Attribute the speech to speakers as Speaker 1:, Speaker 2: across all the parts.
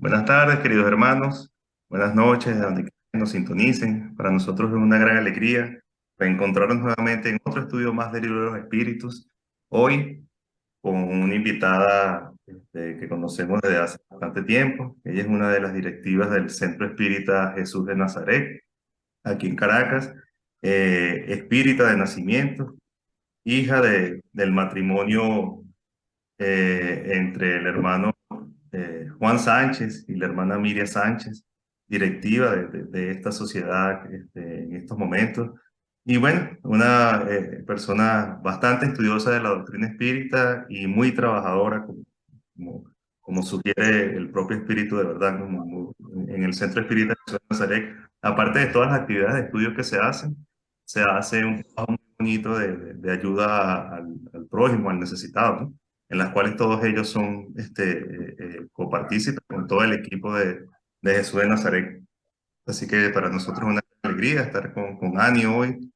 Speaker 1: Buenas tardes, queridos hermanos. Buenas noches, de donde quiera que nos sintonicen. Para nosotros es una gran alegría reencontrarnos nuevamente en otro estudio más del libro de los Espíritus. Hoy con una invitada que conocemos desde hace bastante tiempo. Ella es una de las directivas del Centro Espírita Jesús de Nazaret, aquí en Caracas. Espírita de nacimiento, hija del matrimonio entre el hermano Juan Sánchez y la hermana Miriam Sánchez, directiva de esta sociedad en estos momentos. Y bueno, una persona bastante estudiosa de la doctrina espírita y muy trabajadora, como, como sugiere el propio espíritu de verdad, en el Centro Espírita de Jesús de Nazaret. Aparte de todas las actividades de estudio que se hace un trabajo muy bonito de ayuda al prójimo, al necesitado, ¿no? En las cuales todos ellos son copartícipes con todo el equipo de Jesús de Nazaret. Así que para nosotros es una alegría estar con Ani hoy,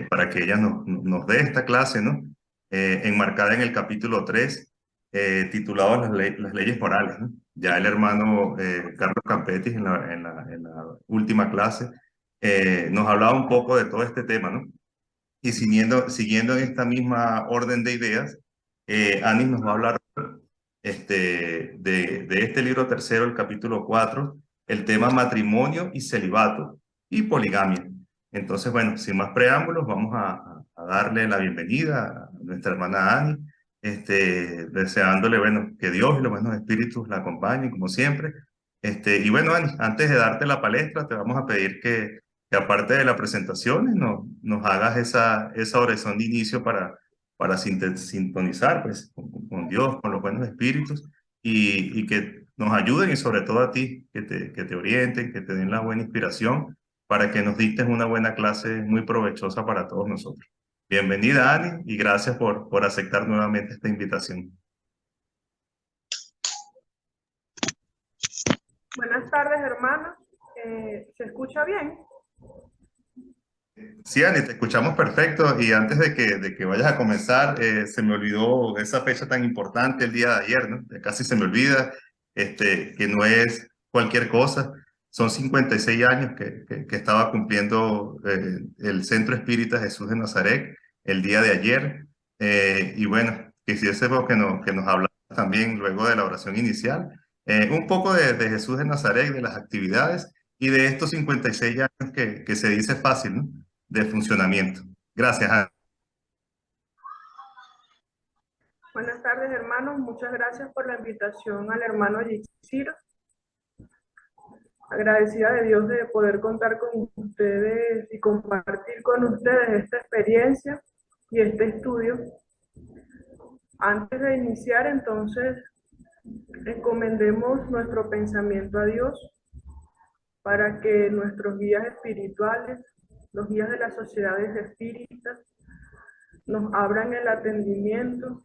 Speaker 1: para que ella nos dé esta clase, ¿no? Enmarcada en el capítulo 3, titulado las leyes morales, ¿no? Ya el hermano Carlos Campetis en la última clase nos hablaba un poco de todo este tema, ¿no? Y siguiendo en esta misma orden de ideas, Anis nos va a hablar de este libro tercero, el capítulo 4, el tema matrimonio y celibato y poligamia. Entonces, bueno, sin más preámbulos, vamos a darle la bienvenida a nuestra hermana Ani, deseándole, bueno, que Dios y los buenos espíritus la acompañen, como siempre. Y bueno, Ani, antes de darte la palestra, te vamos a pedir que aparte de la presentación, nos hagas esa oración de inicio para sintonizar pues, con Dios, con los buenos espíritus y que nos ayuden y sobre todo a ti, que te orienten, que te den la buena inspiración para que nos dictes una buena clase muy provechosa para todos nosotros. Bienvenida, Ani, y gracias por aceptar nuevamente esta invitación.
Speaker 2: Buenas tardes, hermanos. ¿Se escucha bien?
Speaker 1: Sí, Ani, te escuchamos perfecto y antes de que vayas a comenzar, se me olvidó esa fecha tan importante el día de ayer, ¿no? Casi se me olvida, que no es cualquier cosa. Son 56 años que estaba cumpliendo el Centro Espírita Jesús de Nazaret el día de ayer. Y bueno, quisiésemos que nos hablara también luego de la oración inicial, un poco de Jesús de Nazaret, de las actividades y de estos 56 años que se dice fácil, ¿no? De funcionamiento. Gracias, Ana.
Speaker 2: Buenas tardes, hermanos. Muchas gracias por la invitación al hermano Yixiro. Agradecida de Dios de poder contar con ustedes y compartir con ustedes esta experiencia y este estudio. Antes de iniciar, entonces, encomendemos nuestro pensamiento a Dios para que nuestros guías espirituales, los guías de las sociedades espíritas, nos abran el atendimiento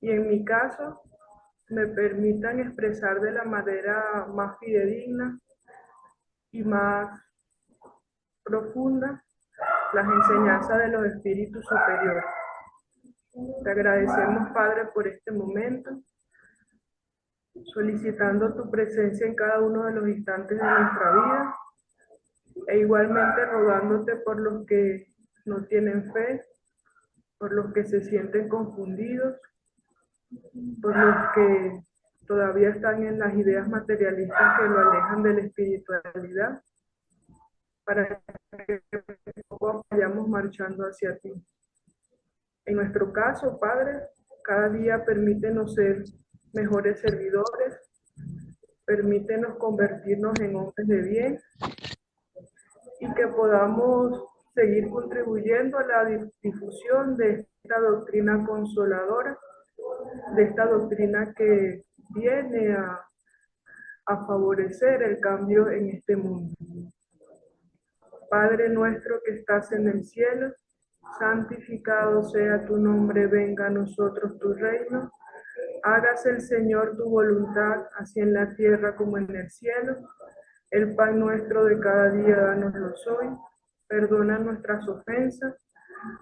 Speaker 2: y en mi caso me permitan expresar de la manera más fidedigna y más profunda las enseñanzas de los espíritus superiores. Te agradecemos, Padre, por este momento, solicitando tu presencia en cada uno de los instantes de nuestra vida e igualmente rogándote por los que no tienen fe, por los que se sienten confundidos, por los que todavía están en las ideas materialistas que lo alejan de la espiritualidad, para que poco vayamos marchando hacia ti. En nuestro caso, Padre, cada día permítenos ser mejores servidores, permítenos convertirnos en hombres de bien y que podamos seguir contribuyendo a la difusión de esta doctrina consoladora, de esta doctrina que viene a favorecer el cambio en este mundo. Padre nuestro que estás en el cielo, santificado sea tu nombre, venga a nosotros tu reino. Hágase el Señor tu voluntad, así en la tierra como en el cielo. El pan nuestro de cada día, dánoslo hoy. Perdona nuestras ofensas,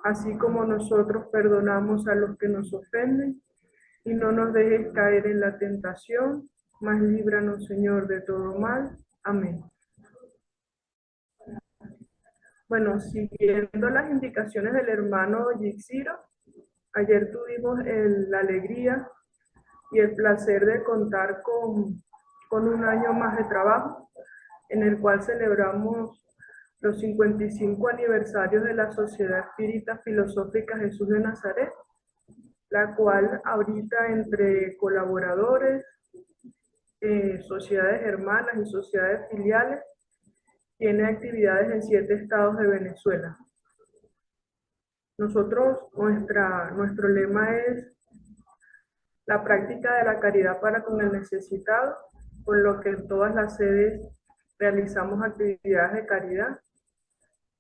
Speaker 2: así como nosotros perdonamos a los que nos ofenden. Y no nos dejes caer en la tentación, mas líbranos, Señor, de todo mal. Amén. Bueno, siguiendo las indicaciones del hermano Yixiro, ayer tuvimos la alegría y el placer de contar con un año más de trabajo, en el cual celebramos los 55 aniversarios de la Sociedad Espírita Filosófica Jesús de Nazaret, la cual ahorita entre colaboradores, sociedades hermanas y sociedades filiales, tiene actividades en 7 estados de Venezuela. Nuestro lema es la práctica de la caridad para con el necesitado, por lo que en todas las sedes realizamos actividades de caridad,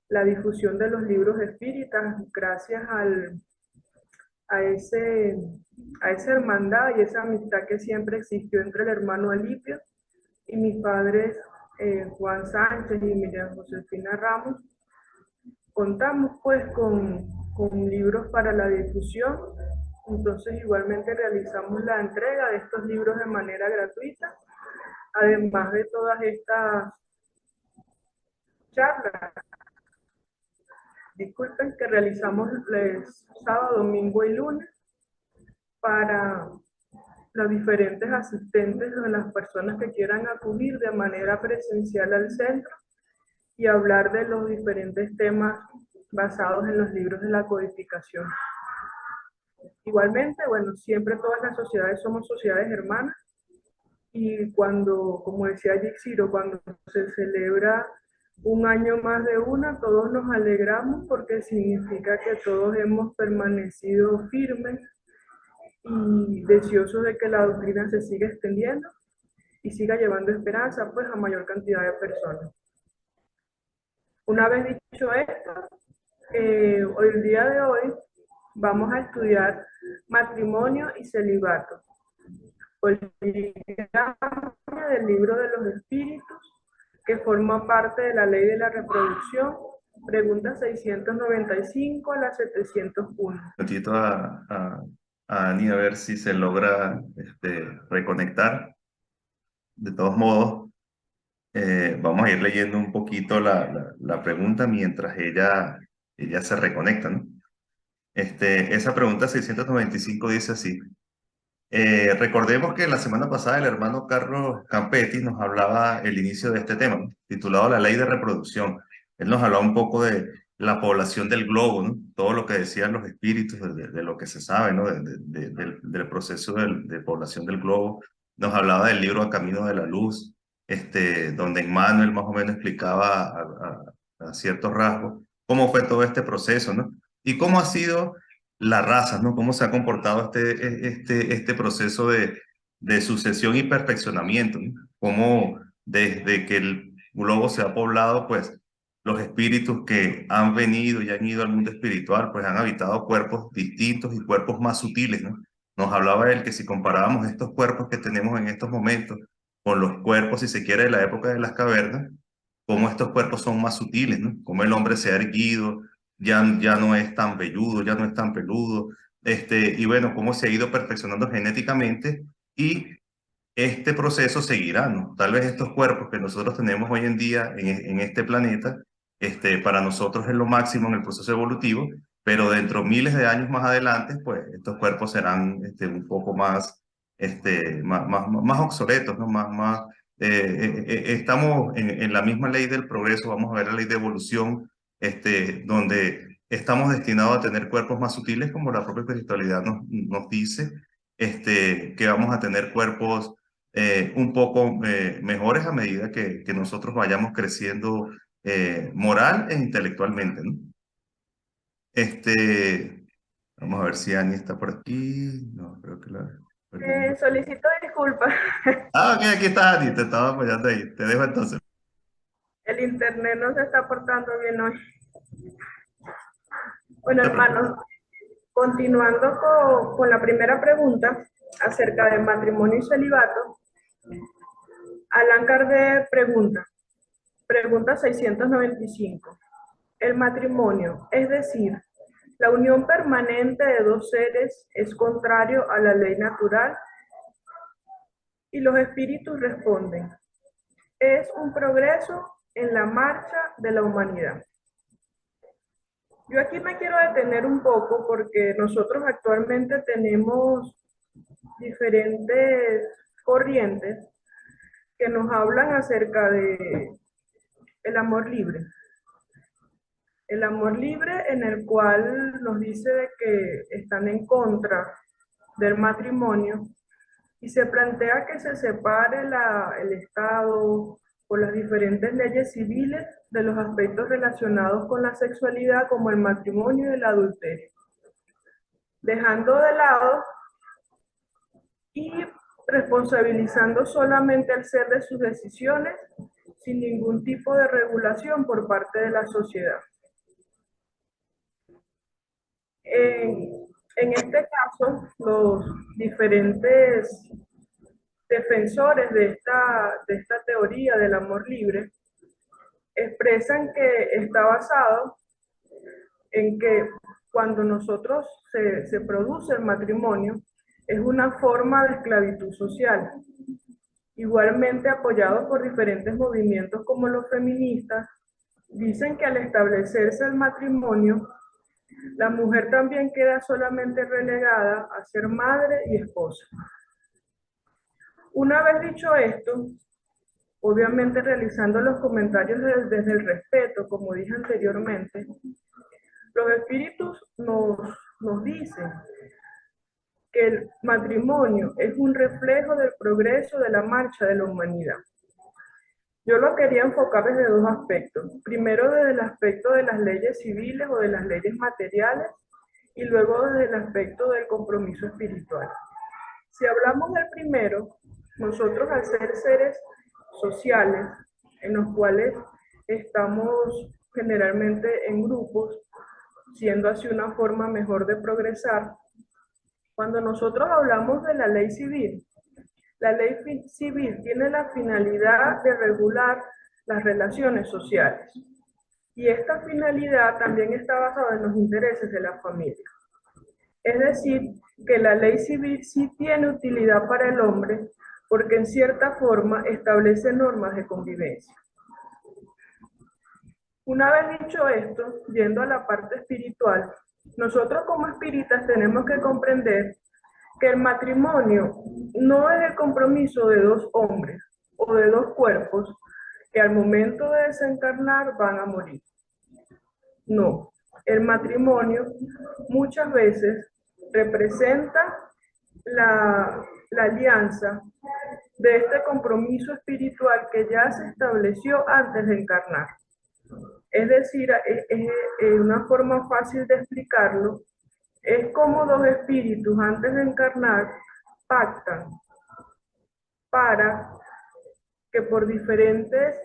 Speaker 2: la difusión de los libros espíritas, gracias a, ese, a esa hermandad y esa amistad que siempre existió entre el hermano Alipio y mis padres Juan Sánchez y Miriam Josefina Ramos. Contamos pues con libros para la difusión, entonces igualmente realizamos la entrega de estos libros de manera gratuita, además de todas estas charlas, disculpen, que realizamos sábado, domingo y lunes para los diferentes asistentes o las personas que quieran acudir de manera presencial al centro y hablar de los diferentes temas basados en los libros de la codificación. Igualmente, bueno, siempre todas las sociedades somos sociedades hermanas y cuando, como decía Yixiro, cuando se celebra un año más de una, todos nos alegramos porque significa que todos hemos permanecido firmes y deseosos de que la doctrina se siga extendiendo y siga llevando esperanza pues a mayor cantidad de personas. Una vez dicho esto, hoy el día de hoy vamos a estudiar matrimonio y celibato, poligamia del libro de los espíritus, que forma parte de la ley de la reproducción, pregunta 695 a la 701.
Speaker 1: Un ratito a Ani a ver si se logra reconectar. De todos modos, vamos a ir leyendo un poquito la pregunta mientras ella se reconecta, ¿no? Esa pregunta 695 dice así. Recordemos que la semana pasada el hermano Carlos Campetti nos hablaba el inicio de este tema, ¿no?, titulado La Ley de Reproducción. Él nos hablaba un poco de la población del globo, ¿no?, todo lo que decían los espíritus, de lo que se sabe, ¿no?, del proceso de población del globo. Nos hablaba del libro A Camino de la Luz, donde Emmanuel más o menos explicaba a ciertos rasgos cómo fue todo este proceso, ¿no? Y cómo ha sido la raza, ¿no? Cómo se ha comportado este proceso de sucesión y perfeccionamiento, ¿no? Cómo desde que el globo se ha poblado, pues los espíritus que han venido y han ido al mundo espiritual, pues han habitado cuerpos distintos y cuerpos más sutiles, ¿no? Nos hablaba él que si comparábamos estos cuerpos que tenemos en estos momentos con los cuerpos, si se quiere, de la época de las cavernas, cómo estos cuerpos son más sutiles, ¿no? Cómo el hombre se ha erguido, ya no es tan velludo, ya no es tan peludo, y bueno, cómo se ha ido perfeccionando genéticamente y este proceso seguirá, ¿no? Tal vez estos cuerpos que nosotros tenemos hoy en día en este planeta, para nosotros es lo máximo en el proceso evolutivo, pero dentro de miles de años más adelante, pues estos cuerpos serán un poco más, más obsoletos, ¿no? Estamos en la misma ley del progreso, vamos a ver la ley de evolución, donde estamos destinados a tener cuerpos más sutiles, como la propia espiritualidad nos dice, que vamos a tener cuerpos un poco mejores a medida que nosotros vayamos creciendo moral e intelectualmente, ¿no? Vamos a ver si Ani está por aquí. No, creo que la...
Speaker 2: Solicito disculpas.
Speaker 1: Ah, ok, aquí está Ani, te estaba apoyando ahí. Te dejo entonces.
Speaker 2: El internet no se está portando bien hoy. Bueno, hermanos, continuando con la primera pregunta acerca del matrimonio y celibato, Allan Kardec pregunta 695. El matrimonio, es decir, la unión permanente de dos seres, es contrario a la ley natural. Y los espíritus responden, es un progreso en la marcha de la humanidad. Yo aquí me quiero detener un poco porque nosotros actualmente tenemos diferentes corrientes que nos hablan acerca de el amor libre. El amor libre en el cual nos dice de que están en contra del matrimonio y se plantea que se separe el Estado o las diferentes leyes civiles de los aspectos relacionados con la sexualidad como el matrimonio y el adulterio, dejando de lado y responsabilizando solamente al ser de sus decisiones sin ningún tipo de regulación por parte de la sociedad. En este caso, los diferentes defensores de esta teoría del amor libre expresan que está basado en que cuando nosotros se produce el matrimonio es una forma de esclavitud social. Igualmente apoyados por diferentes movimientos como los feministas, dicen que al establecerse el matrimonio, la mujer también queda solamente relegada a ser madre y esposa. Una vez dicho esto, obviamente realizando los comentarios desde el respeto, como dije anteriormente, los espíritus nos dicen que el matrimonio es un reflejo del progreso de la marcha de la humanidad. Yo lo quería enfocar desde dos aspectos. Primero desde el aspecto de las leyes civiles o de las leyes materiales y luego desde el aspecto del compromiso espiritual. Si hablamos del primero, nosotros al ser seres sociales, en los cuales estamos generalmente en grupos, siendo así una forma mejor de progresar, cuando nosotros hablamos de la ley civil tiene la finalidad de regular las relaciones sociales. Y esta finalidad también está basada en los intereses de la familia. Es decir, que la ley civil sí tiene utilidad para el hombre porque en cierta forma establece normas de convivencia. Una vez dicho esto, yendo a la parte espiritual, nosotros como espíritas tenemos que comprender que el matrimonio no es el compromiso de dos hombres o de dos cuerpos que al momento de desencarnar van a morir. No, el matrimonio muchas veces representa la alianza de este compromiso espiritual que ya se estableció antes de encarnar. Es decir, una forma fácil de explicarlo, es como dos espíritus antes de encarnar pactan para que por diferentes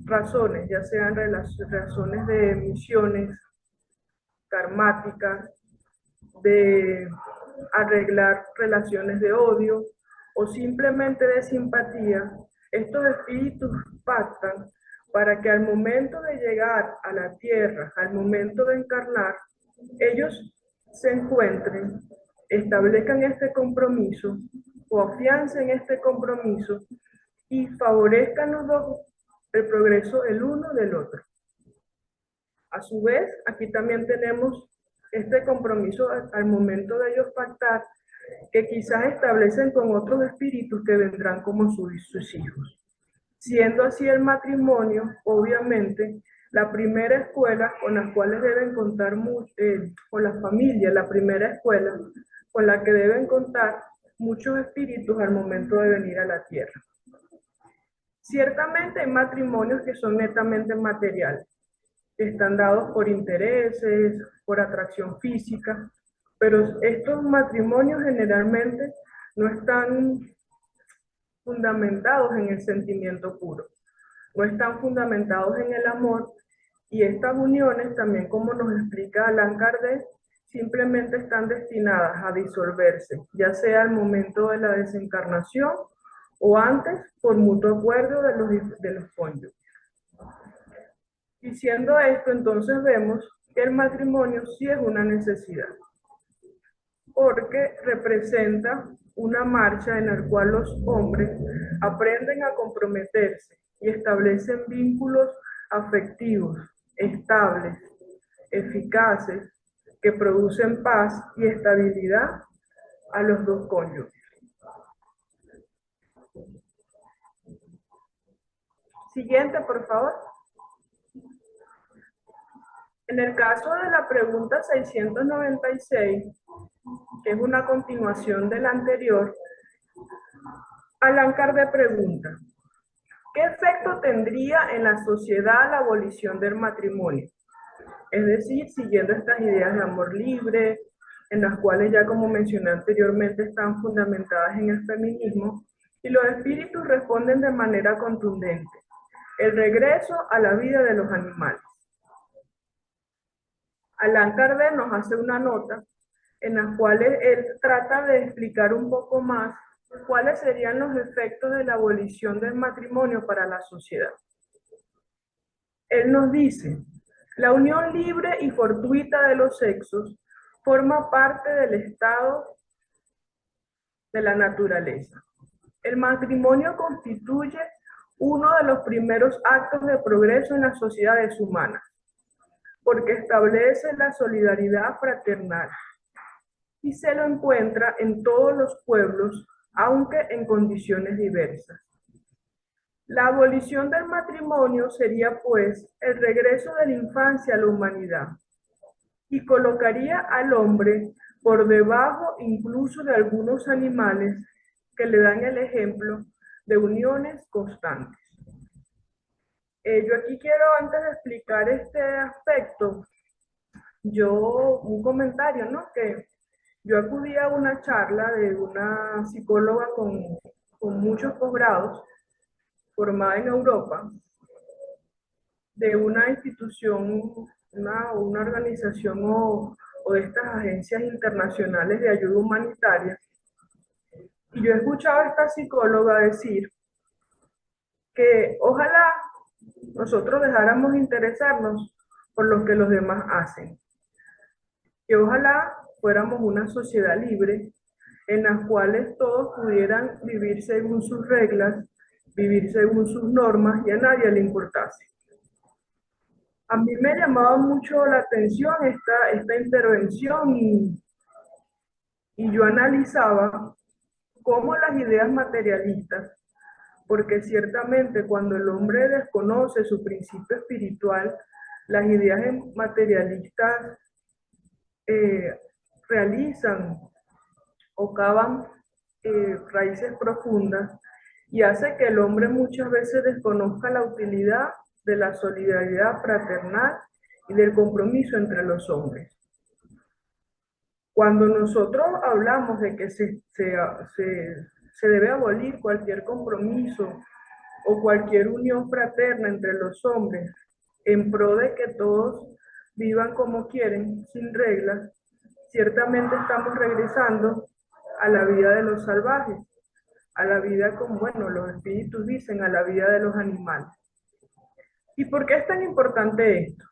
Speaker 2: razones, ya sean razones de misiones karmáticas, de arreglar relaciones de odio o simplemente de simpatía, estos espíritus pactan para que al momento de llegar a la tierra, al momento de encarnar, ellos se encuentren, establezcan este compromiso o afiancen este compromiso y favorezcan los dos el progreso el uno del otro. A su vez, aquí también tenemos este compromiso al momento de ellos pactar, que quizás establecen con otros espíritus que vendrán como sus hijos. Siendo así el matrimonio, obviamente, la primera escuela con las cuales deben contar, con la familia, la primera escuela con la que deben contar muchos espíritus al momento de venir a la tierra. Ciertamente hay matrimonios que son netamente materiales, que están dados por intereses, por atracción física, pero estos matrimonios generalmente no están fundamentados en el sentimiento puro, no están fundamentados en el amor, y estas uniones, también como nos explica Allan Kardec, simplemente están destinadas a disolverse, ya sea al momento de la desencarnación o antes por mutuo acuerdo de los cónyuges. Diciendo esto, entonces vemos que el matrimonio sí es una necesidad, porque representa una marcha en la cual los hombres aprenden a comprometerse y establecen vínculos afectivos, estables, eficaces, que producen paz y estabilidad a los dos cónyuges. Siguiente, por favor. En el caso de la pregunta 696, que es una continuación de la anterior, Allan Kardec pregunta: ¿qué efecto tendría en la sociedad la abolición del matrimonio? Es decir, siguiendo estas ideas de amor libre, en las cuales ya como mencioné anteriormente están fundamentadas en el feminismo, y los espíritus responden de manera contundente: el regreso a la vida de los animales. Allan Kardec nos hace una nota en la cual él trata de explicar un poco más cuáles serían los efectos de la abolición del matrimonio para la sociedad. Él nos dice: la unión libre y fortuita de los sexos forma parte del estado de la naturaleza. El matrimonio constituye uno de los primeros actos de progreso en las sociedades humanas, porque establece la solidaridad fraternal y se lo encuentra en todos los pueblos, aunque en condiciones diversas. La abolición del matrimonio sería, pues, el regreso de la infancia a la humanidad y colocaría al hombre por debajo incluso de algunos animales que le dan el ejemplo de uniones constantes. Yo aquí quiero, antes de explicar este aspecto, un comentario, ¿no? Que yo acudí a una charla de una psicóloga con muchos posgrados, formada en Europa, de una institución, una organización o de estas agencias internacionales de ayuda humanitaria. Y yo he escuchado a esta psicóloga decir que ojalá nosotros dejáramos de interesarnos por lo que los demás hacen. Que ojalá fuéramos una sociedad libre en la cual todos pudieran vivir según sus reglas, vivir según sus normas y a nadie le importase. A mí me llamaba mucho la atención esta intervención y yo analizaba cómo las ideas materialistas, porque ciertamente cuando el hombre desconoce su principio espiritual, las ideas materialistas realizan o cavan raíces profundas y hace que el hombre muchas veces desconozca la utilidad de la solidaridad fraternal y del compromiso entre los hombres. Cuando nosotros hablamos de que se debe abolir cualquier compromiso o cualquier unión fraterna entre los hombres en pro de que todos vivan como quieren, sin reglas, ciertamente estamos regresando a la vida de los salvajes, a la vida como, bueno, los espíritus dicen, a la vida de los animales. ¿Y por qué es tan importante esto?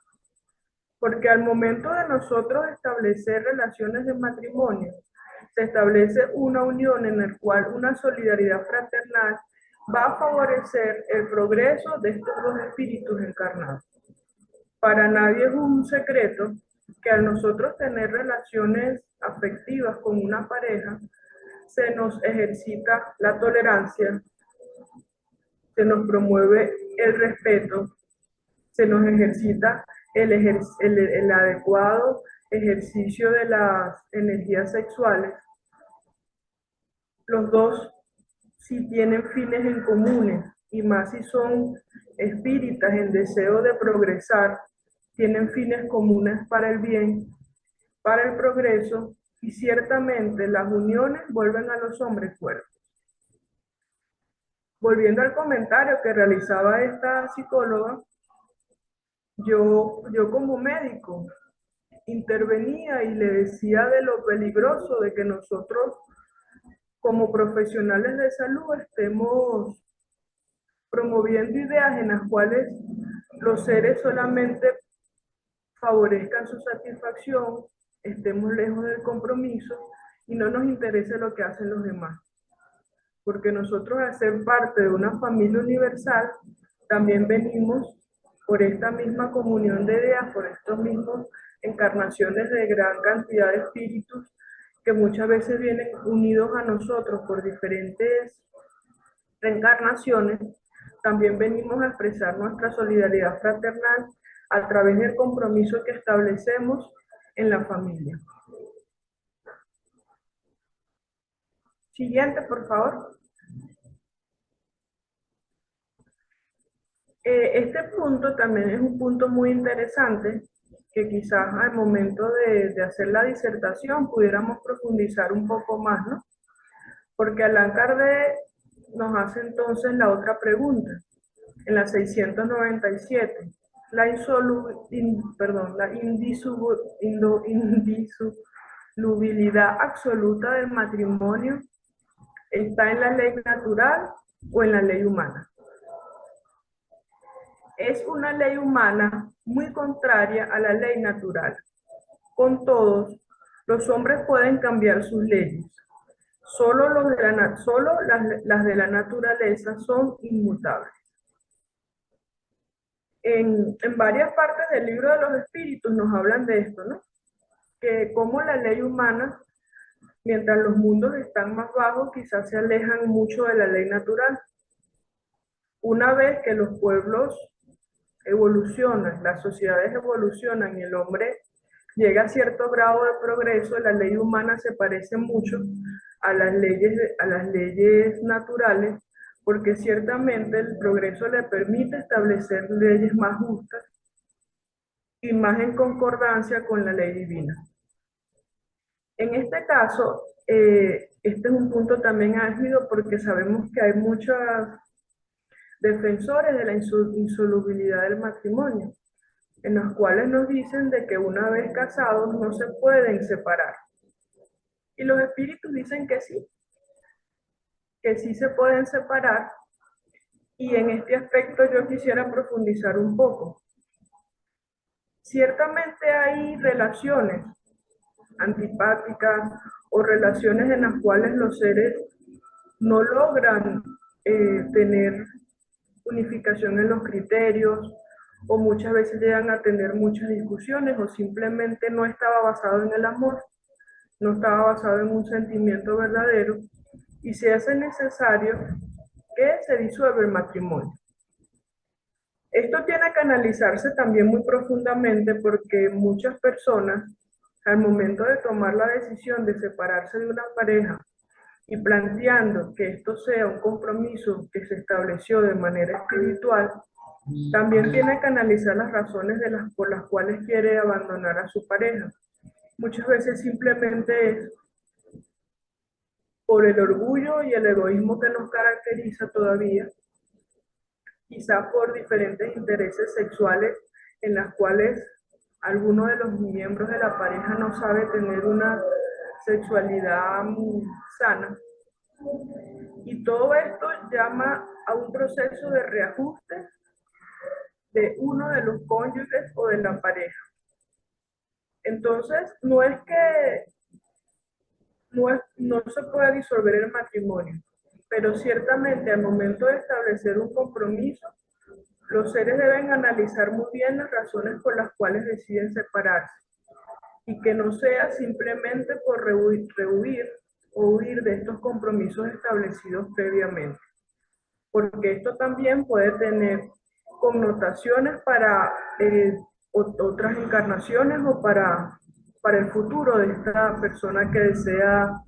Speaker 2: Porque al momento de nosotros establecer relaciones de matrimonio, se establece una unión en la cual una solidaridad fraternal va a favorecer el progreso de estos dos espíritus encarnados. Para nadie es un secreto que al nosotros tener relaciones afectivas con una pareja, se nos ejercita la tolerancia, se nos promueve el respeto, se nos ejercita el adecuado ejercicio de las energías sexuales. Los dos, si tienen fines en comunes, y más si son espíritas en deseo de progresar, tienen fines comunes para el bien, para el progreso, y ciertamente las uniones vuelven a los hombres fuertes. Volviendo al comentario que realizaba esta psicóloga, yo como médico intervenía y le decía de lo peligroso de que nosotros como profesionales de salud estemos promoviendo ideas en las cuales los seres solamente favorezcan su satisfacción, estemos lejos del compromiso y no nos interese lo que hacen los demás. porque nosotros al ser parte de una familia universal, también venimos por esta misma comunión de ideas, por estos mismos encarnaciones de gran cantidad de espíritus que muchas veces vienen unidos a nosotros por diferentes reencarnaciones, también venimos a expresar nuestra solidaridad fraternal a través del compromiso que establecemos en la familia. Siguiente, por favor. Este punto también es un punto muy interesante que quizás al momento de hacer la disertación pudiéramos profundizar un poco más, ¿no? Porque Allan Kardec nos hace entonces la otra pregunta, en la 697. La indisolubilidad absoluta del matrimonio está en la ley natural o en la ley humana. Es una ley humana muy contraria a la ley natural. Con todos, los hombres pueden cambiar sus leyes. Solo las de la naturaleza son inmutables. En varias partes del libro de los espíritus nos hablan de esto, ¿no? Que como la ley humana, mientras los mundos están más bajos, quizás se alejan mucho de la ley natural. Una vez que los pueblos evolucionan, las sociedades evolucionan y el hombre llega a cierto grado de progreso, la ley humana se parece mucho a las leyes naturales, porque ciertamente el progreso le permite establecer leyes más justas y más en concordancia con la ley divina. En este caso, este es un punto también álgido porque sabemos que hay muchos defensores de la insolubilidad del matrimonio, en los cuales nos dicen de que una vez casados no se pueden separar. Y los espíritus dicen que sí se pueden separar, y en este aspecto yo quisiera profundizar un poco. Ciertamente hay relaciones antipáticas o relaciones en las cuales los seres no logran tener unificación en los criterios, o muchas veces llegan a tener muchas discusiones, o simplemente no estaba basado en el amor, no estaba basado en un sentimiento verdadero, y se hace necesario que se disuelva el matrimonio. Esto tiene que analizarse también muy profundamente porque muchas personas, al momento de tomar la decisión de separarse de una pareja y planteando que esto sea un compromiso que se estableció de manera espiritual, también tiene que analizar las razones por las cuales quiere abandonar a su pareja. Muchas veces simplemente es por el orgullo y el egoísmo que nos caracteriza todavía, quizá por diferentes intereses sexuales en las cuales alguno de los miembros de la pareja no sabe tener una sexualidad sana. Y todo esto llama a un proceso de reajuste de uno de los cónyuges o de la pareja. Entonces, no es que no se pueda disolver el matrimonio, pero ciertamente al momento de establecer un compromiso, los seres deben analizar muy bien las razones por las cuales deciden separarse y que no sea simplemente por rehuir o huir de estos compromisos establecidos previamente, porque esto también puede tener connotaciones para otras encarnaciones o para el futuro de esta persona que desea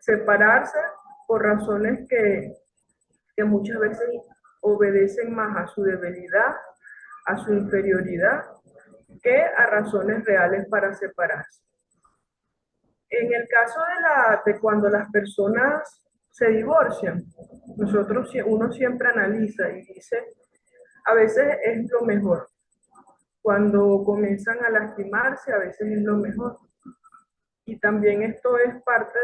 Speaker 2: separarse por razones que muchas veces obedecen más a su debilidad, a su inferioridad, que a razones reales para separarse. En el caso de cuando las personas se divorcian, uno siempre analiza y dice, a veces es lo mejor. Cuando comienzan a lastimarse, a veces es lo mejor. Y también esto es parte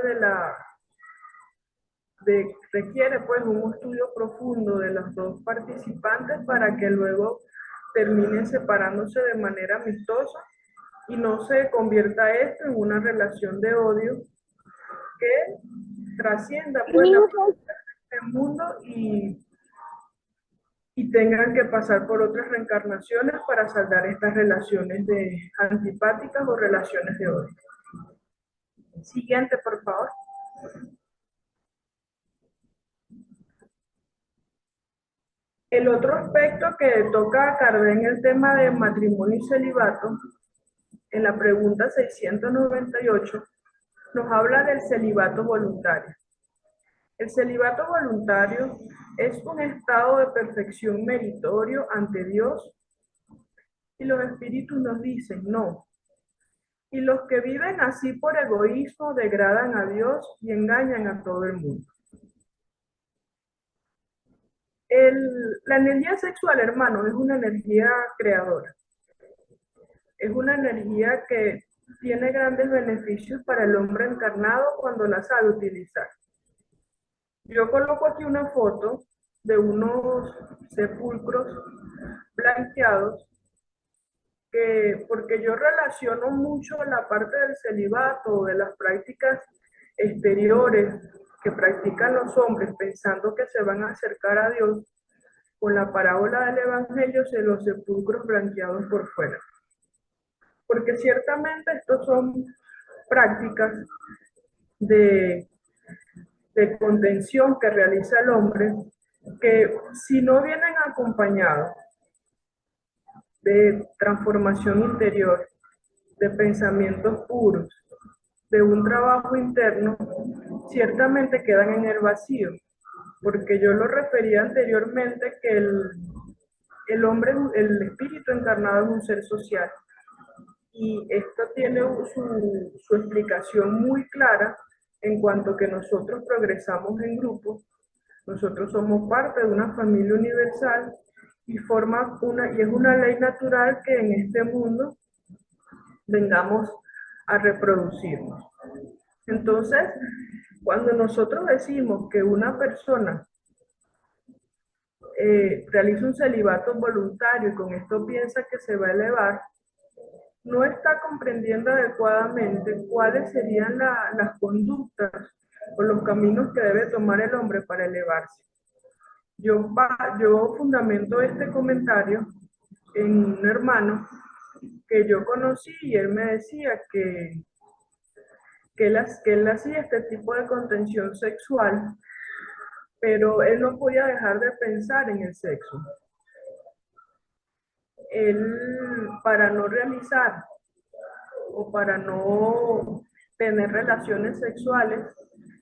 Speaker 2: requiere pues un estudio profundo de los dos participantes para que luego terminen separándose de manera amistosa y no se convierta esto en una relación de odio que trascienda pues el mundo y tengan que pasar por otras reencarnaciones para saldar estas relaciones de antipáticas o relaciones de odio. Siguiente, por favor. El otro aspecto que toca Kardec en el tema de matrimonio y celibato, en la pregunta 698, nos habla del celibato voluntario. El celibato voluntario es un estado de perfección meritorio ante Dios y los espíritus nos dicen no. Y los que viven así por egoísmo degradan a Dios y engañan a todo el mundo. La energía sexual, hermano, es una energía creadora. Es una energía que tiene grandes beneficios para el hombre encarnado cuando la sabe utilizar. Yo coloco aquí una foto de unos sepulcros blanqueados porque yo relaciono mucho la parte del celibato, de las prácticas exteriores que practican los hombres pensando que se van a acercar a Dios con la parábola del Evangelio de los sepulcros blanqueados por fuera. Porque ciertamente estos son prácticas de, de contención que realiza el hombre que si no vienen acompañados de transformación interior, de pensamientos puros, de un trabajo interno, ciertamente quedan en el vacío, porque yo lo refería anteriormente que el hombre, el espíritu encarnado es un ser social, y esto tiene su explicación muy clara en cuanto que nosotros progresamos en grupo, nosotros somos parte de una familia universal y y es una ley natural que en este mundo vengamos a reproducirnos. Entonces, cuando nosotros decimos que una persona realiza un celibato voluntario y con esto piensa que se va a elevar, no está comprendiendo adecuadamente cuáles serían las conductas o los caminos que debe tomar el hombre para elevarse. Yo fundamento este comentario en un hermano que yo conocí y él me decía que él hacía este tipo de contención sexual, pero él no podía dejar de pensar en el sexo. Él, para no realizar o para no tener relaciones sexuales,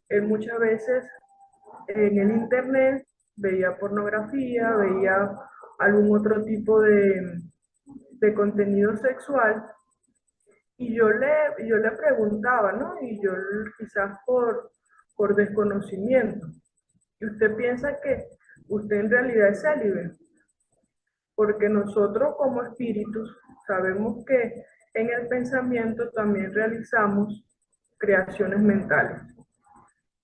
Speaker 2: él muchas veces en el internet veía pornografía, veía algún otro tipo de contenido sexual, y yo le preguntaba, ¿no? Y yo quizás por desconocimiento, ¿y usted piensa que usted en realidad es célibe? Porque nosotros como espíritus sabemos que en el pensamiento también realizamos creaciones mentales.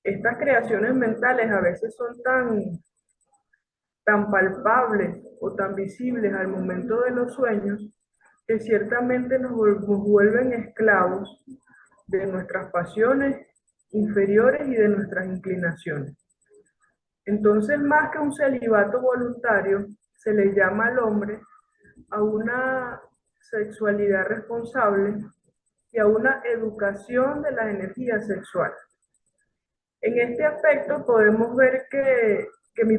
Speaker 2: Estas creaciones mentales a veces son tan palpables o tan visibles al momento de los sueños que ciertamente nos vuelven esclavos de nuestras pasiones inferiores y de nuestras inclinaciones. Entonces, más que un celibato voluntario, se le llama al hombre a una sexualidad responsable y a una educación de la energía sexual. En este aspecto podemos ver que mi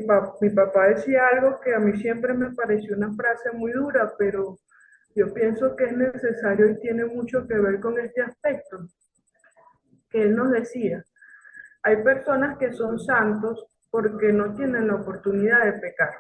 Speaker 2: papá decía algo que a mí siempre me pareció una frase muy dura, pero yo pienso que es necesario y tiene mucho que ver con este aspecto, que él nos decía, hay personas que son santos porque no tienen la oportunidad de pecar.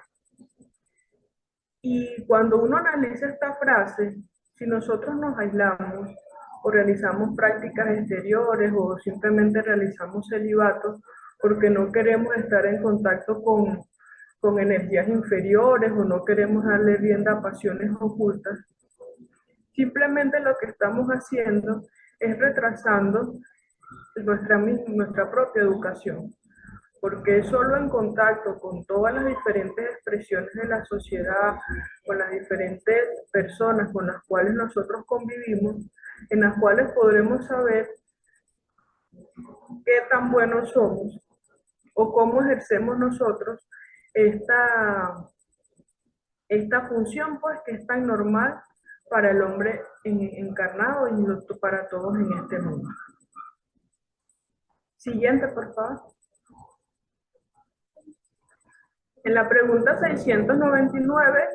Speaker 2: Y cuando uno analiza esta frase, si nosotros nos aislamos o realizamos prácticas exteriores o simplemente realizamos celibato porque no queremos estar en contacto con energías inferiores o no queremos darle rienda a pasiones ocultas, simplemente lo que estamos haciendo es retrasando nuestra propia educación, porque es solo en contacto con todas las diferentes expresiones de la sociedad, con las diferentes personas con las cuales nosotros convivimos, en las cuales podremos saber qué tan buenos somos o cómo ejercemos nosotros esta, esta función, pues, que es tan normal para el hombre encarnado y para todos en este mundo. Siguiente, por favor. En la pregunta 699,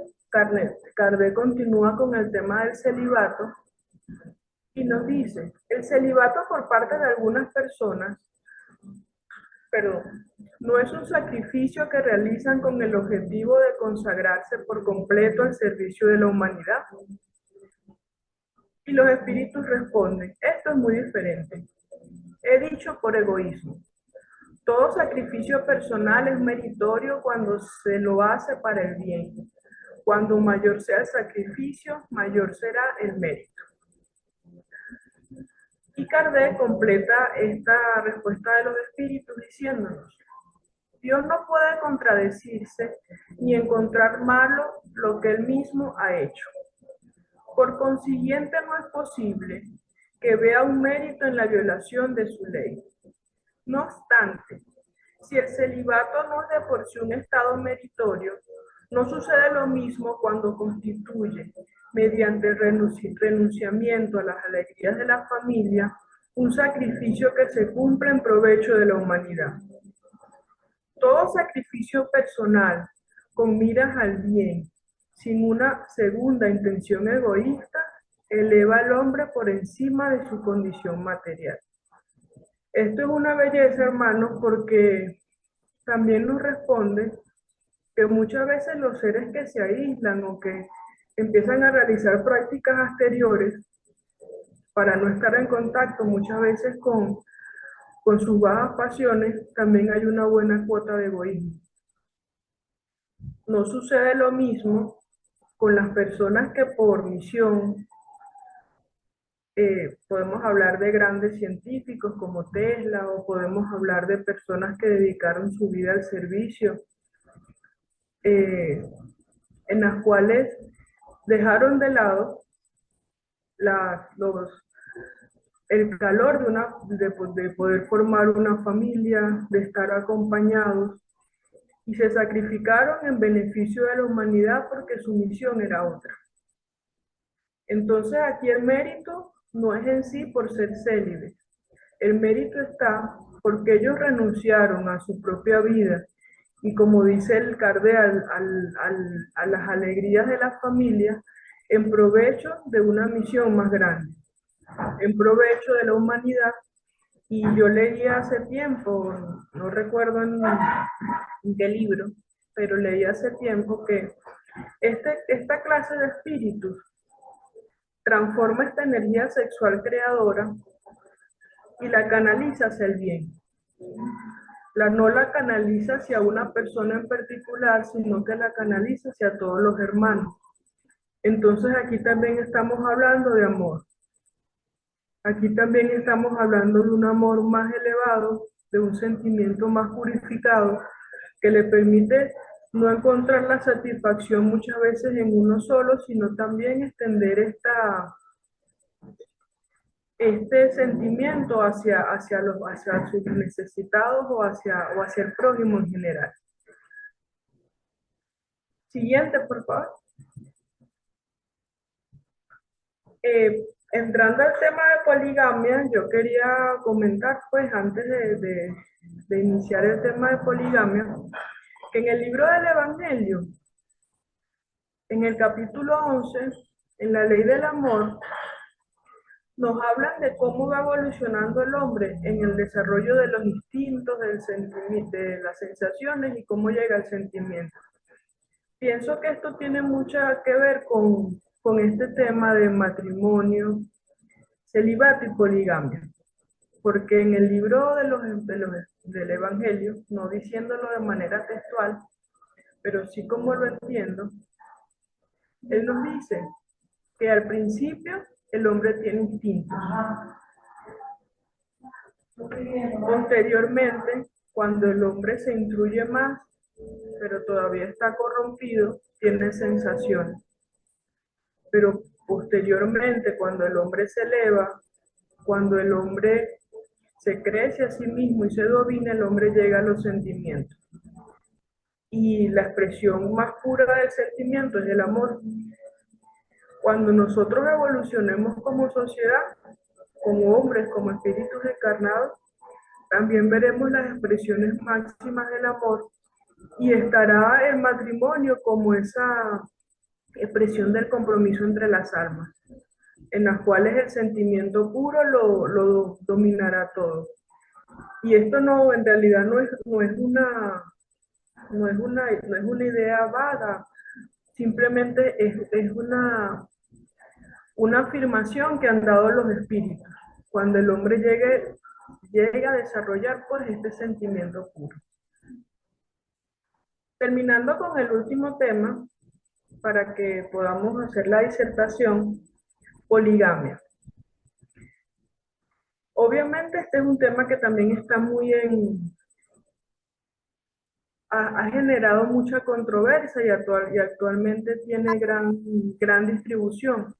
Speaker 2: Kardec continúa con el tema del celibato y nos dice, el celibato por parte de algunas personas, perdón, no es un sacrificio que realizan con el objetivo de consagrarse por completo al servicio de la humanidad. Y los espíritus responden, esto es muy diferente. He dicho por egoísmo. Todo sacrificio personal es meritorio cuando se lo hace para el bien. Cuando mayor sea el sacrificio, mayor será el mérito. Y Kardec completa esta respuesta de los espíritus diciéndonos, Dios no puede contradecirse ni encontrar malo lo que él mismo ha hecho. Por consiguiente, no es posible que vea un mérito en la violación de su ley. No obstante, si el celibato no es de por sí un estado meritorio, no sucede lo mismo cuando constituye, mediante el renunciamiento a las alegrías de la familia, un sacrificio que se cumple en provecho de la humanidad. Todo sacrificio personal con miras al bien, sin una segunda intención egoísta, eleva al hombre por encima de su condición material. Esto es una belleza, hermanos, porque también nos responde que muchas veces los seres que se aíslan o que empiezan a realizar prácticas exteriores para no estar en contacto muchas veces con sus bajas pasiones, también hay una buena cuota de egoísmo. No sucede lo mismo con las personas que por misión, podemos hablar de grandes científicos como Tesla, o podemos hablar de personas que dedicaron su vida al servicio, en las cuales dejaron de lado el calor de poder formar una familia, de estar acompañados, y se sacrificaron en beneficio de la humanidad porque su misión era otra. Entonces aquí el mérito no es en sí por ser célibes. El mérito está porque ellos renunciaron a su propia vida y, como dice el Kardec, a las alegrías de la familia en provecho de una misión más grande, en provecho de la humanidad. Y yo leí hace tiempo, no recuerdo en qué libro, pero leí hace tiempo que esta clase de espíritus transforma esta energía sexual creadora y la canaliza hacia el bien. No la canaliza hacia una persona en particular, sino que la canaliza hacia todos los hermanos. Entonces aquí también estamos hablando de amor. Aquí también estamos hablando de un amor más elevado, de un sentimiento más purificado, que le permite no encontrar la satisfacción muchas veces en uno solo, sino también extender este sentimiento hacia sus necesitados o hacia el prójimo en general. Siguiente, por favor. Entrando al tema de poligamia, yo quería comentar, pues, antes de iniciar el tema de poligamia, que en el libro del Evangelio, en el capítulo 11, en la ley del amor, nos hablan de cómo va evolucionando el hombre en el desarrollo de los instintos, de las sensaciones y cómo llega al sentimiento. Pienso que esto tiene mucho que ver con este tema de matrimonio, celibato y poligamia, porque en el libro del Evangelio, no diciéndolo de manera textual, pero sí como lo entiendo, él nos dice que al principio el hombre tiene instintos. Posteriormente, cuando el hombre se instruye más, pero todavía está corrompido, tiene sensaciones. Pero posteriormente, cuando el hombre se eleva, cuando el hombre se crece a sí mismo y se domina, el hombre llega a los sentimientos. Y la expresión más pura del sentimiento es el amor. Cuando nosotros evolucionemos como sociedad, como hombres, como espíritus encarnados, también veremos las expresiones máximas del amor y estará el matrimonio como esa expresión del compromiso entre las almas, en las cuales el sentimiento puro lo dominará todo. Y esto no, en realidad no es una idea vaga, simplemente es una afirmación que han dado los espíritus. Cuando el hombre llegue a desarrollar pues este sentimiento puro. Terminando con el último tema, para que podamos hacer la disertación, poligamia. Obviamente este es un tema que también está ha generado mucha controversia y actualmente tiene gran distribución.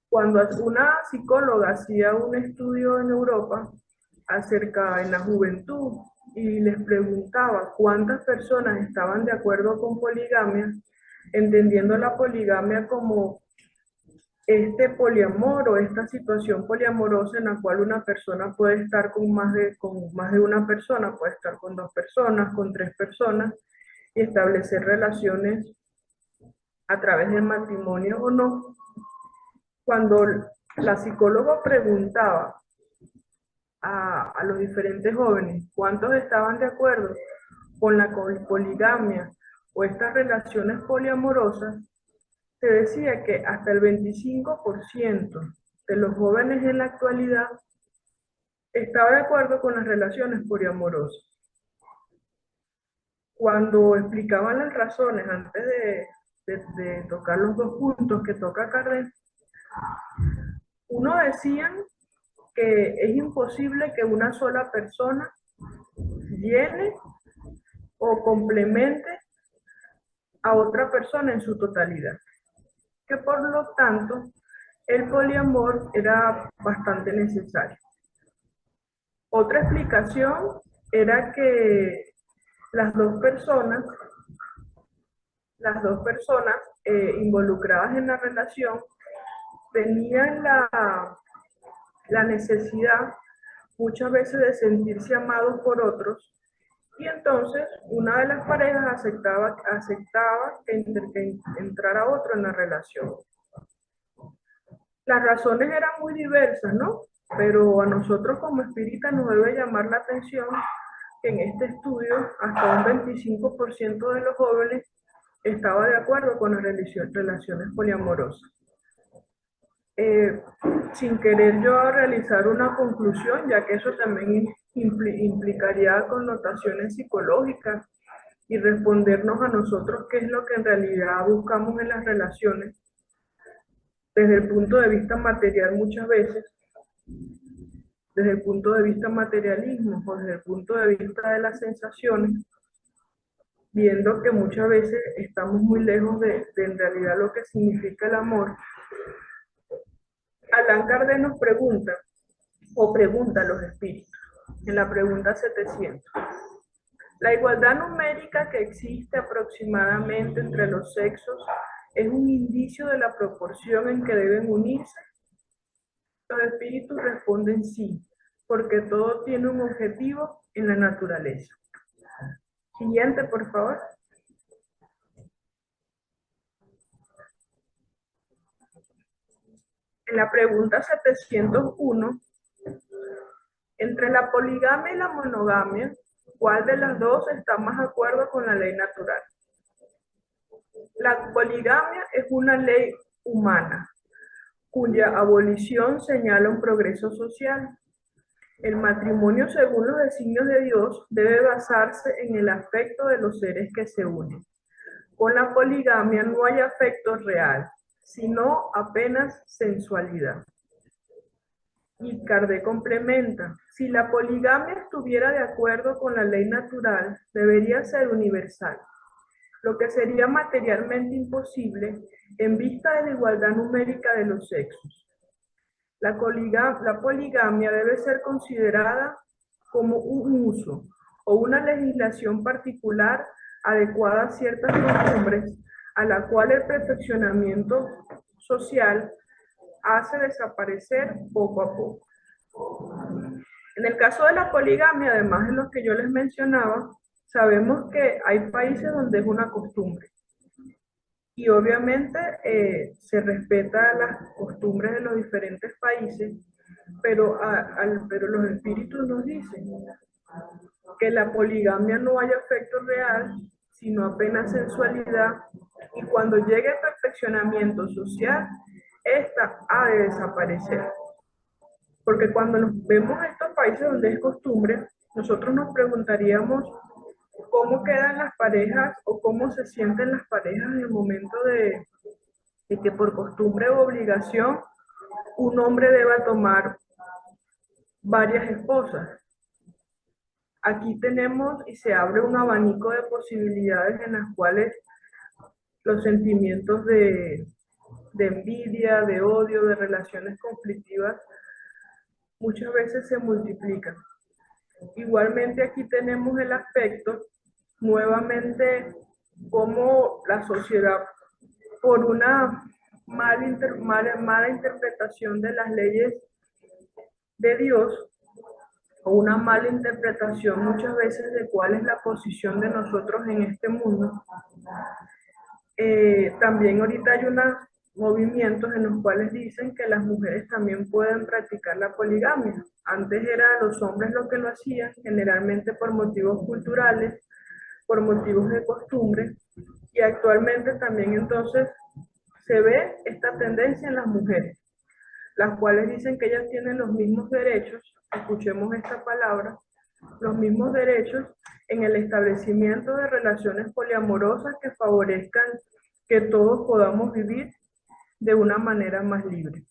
Speaker 2: Cuando una psicóloga hacía un estudio en Europa acerca de la juventud y les preguntaba cuántas personas estaban de acuerdo con poligamia, entendiendo la poligamia como este poliamor o esta situación poliamorosa en la cual una persona puede estar con más de una persona, puede estar con dos personas, con tres personas y establecer relaciones a través del matrimonio o no. Cuando la psicóloga preguntaba a los diferentes jóvenes cuántos estaban de acuerdo con la poligamia o estas relaciones poliamorosas, se decía que hasta el 25% de los jóvenes en la actualidad estaba de acuerdo con las relaciones poliamorosas. Cuando explicaban las razones antes de tocar los dos puntos que toca Kardec, uno decían que es imposible que una sola persona llene o complemente a otra persona en su totalidad, que por lo tanto el poliamor era bastante necesario. Otra explicación era que las dos personas involucradas en la relación tenían la necesidad muchas veces de sentirse amados por otros y entonces una de las parejas aceptaba que entrara otro en la relación. Las razones eran muy diversas, ¿no? Pero a nosotros como espíritas nos debe llamar la atención que en este estudio hasta un 25% de los jóvenes estaba de acuerdo con las relaciones poliamorosas. Sin querer yo realizar una conclusión, ya que eso también implicaría connotaciones psicológicas y respondernos a nosotros qué es lo que en realidad buscamos en las relaciones, desde el punto de vista material muchas veces, desde el punto de vista materialismo o desde el punto de vista de las sensaciones, viendo que muchas veces estamos muy lejos de en realidad lo que significa el amor. Allan Kardec nos pregunta, o pregunta a los espíritus, en la pregunta 700. La igualdad numérica que existe aproximadamente entre los sexos es un indicio de la proporción en que deben unirse. Los espíritus responden sí, porque todo tiene un objetivo en la naturaleza. Siguiente, por favor. En la pregunta 701, entre la poligamia y la monogamia, ¿cuál de las dos está más de acuerdo con la ley natural? La poligamia es una ley humana, cuya abolición señala un progreso social. El matrimonio, según los designios de Dios, debe basarse en el afecto de los seres que se unen. Con la poligamia no hay afecto real, sino apenas sensualidad. Y Kardec complementa, si la poligamia estuviera de acuerdo con la ley natural, debería ser universal, lo que sería materialmente imposible en vista de la igualdad numérica de los sexos. La poligamia debe ser considerada como un uso o una legislación particular adecuada a ciertas costumbres, a la cual el perfeccionamiento social hace desaparecer poco a poco. En el caso de la poligamia, además de los que yo les mencionaba, sabemos que hay países donde es una costumbre y obviamente se respeta las costumbres de los diferentes países, pero los espíritus nos dicen que la poligamia no haya efecto real, sino apenas sensualidad, y cuando llegue el perfeccionamiento social, esta ha de desaparecer. Porque cuando nos vemos en estos países donde es costumbre, nosotros nos preguntaríamos cómo quedan las parejas o cómo se sienten las parejas en el momento de que por costumbre o obligación un hombre deba tomar varias esposas. Aquí tenemos y se abre un abanico de posibilidades en las cuales los sentimientos de envidia, de odio, de relaciones conflictivas muchas veces se multiplican. Igualmente aquí tenemos el aspecto, nuevamente, como la sociedad, por una mala interpretación de las leyes de Dios, o una mala interpretación muchas veces de cuál es la posición de nosotros en este mundo. También ahorita hay unos movimientos en los cuales dicen que las mujeres también pueden practicar la poligamia. Antes eran los hombres los que lo hacían, generalmente por motivos culturales, por motivos de costumbre, y actualmente también entonces se ve esta tendencia en las mujeres, las cuales dicen que ellas tienen los mismos derechos, escuchemos esta palabra, los mismos derechos en el establecimiento de relaciones poliamorosas que favorezcan que todos podamos vivir de una manera más libre.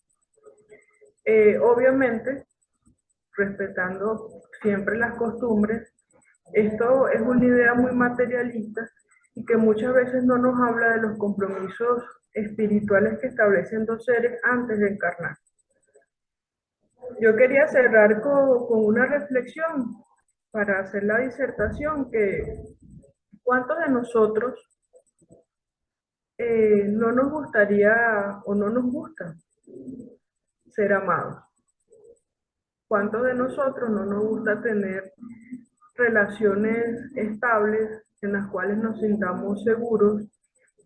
Speaker 2: Obviamente, respetando siempre las costumbres, esto es una idea muy materialista y que muchas veces no nos habla de los compromisos espirituales que establecen dos seres antes de encarnar. Yo quería cerrar con una reflexión para hacer la disertación, que ¿cuántos de nosotros no nos gustaría o no nos gusta ser amados? ¿Cuántos de nosotros no nos gusta tener relaciones estables en las cuales nos sintamos seguros,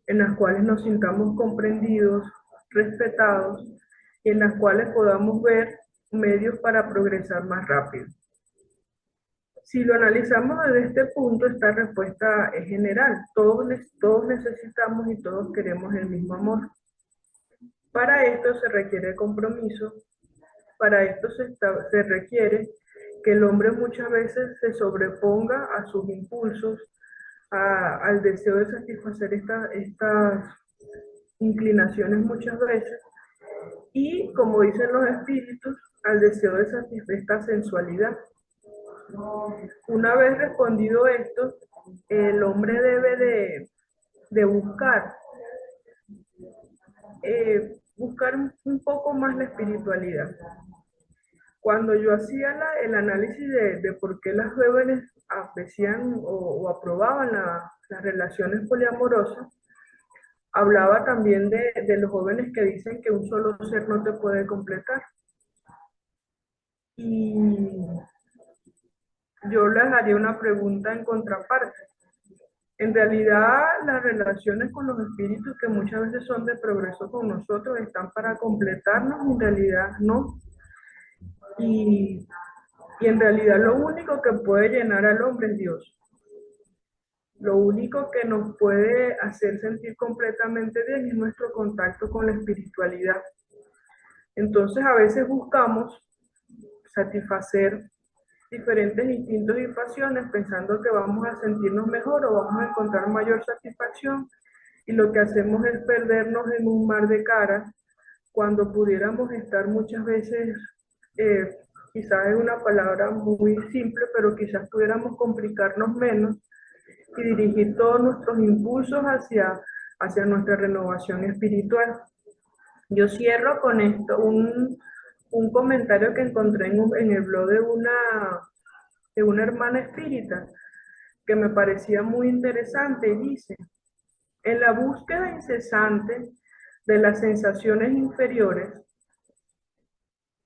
Speaker 2: en las cuales nos sintamos comprendidos, respetados y en las cuales podamos ver medios para progresar más rápido? Si lo analizamos desde este punto, esta respuesta es general. Todos necesitamos y todos queremos el mismo amor. Para esto se requiere compromiso, para esto se requiere que el hombre muchas veces se sobreponga a sus impulsos, al deseo de satisfacer estas inclinaciones muchas veces, y como dicen los espíritus, al deseo de satisfacer esta sensualidad. Una vez respondido esto, el hombre debe de buscar un poco más la espiritualidad. Cuando yo hacía el análisis de por qué las jóvenes aprecian o aprobaban las relaciones poliamorosas, hablaba también de los jóvenes que dicen que un solo ser no te puede completar. Y yo les haría una pregunta en contraparte. En realidad, las relaciones con los espíritus, que muchas veces son de progreso con nosotros, están para completarnos, en realidad no. Y en realidad lo único que puede llenar al hombre es Dios. Lo único que nos puede hacer sentir completamente bien es nuestro contacto con la espiritualidad. Entonces a veces buscamos satisfacer diferentes instintos y pasiones pensando que vamos a sentirnos mejor o vamos a encontrar mayor satisfacción, y lo que hacemos es perdernos en un mar de caras cuando pudiéramos estar muchas veces, quizás es una palabra muy simple, pero quizás pudiéramos complicarnos menos y dirigir todos nuestros impulsos hacia nuestra renovación espiritual. Yo cierro con esto, un comentario que encontré en el blog de una hermana espírita que me parecía muy interesante y dice, en la búsqueda incesante de las sensaciones inferiores,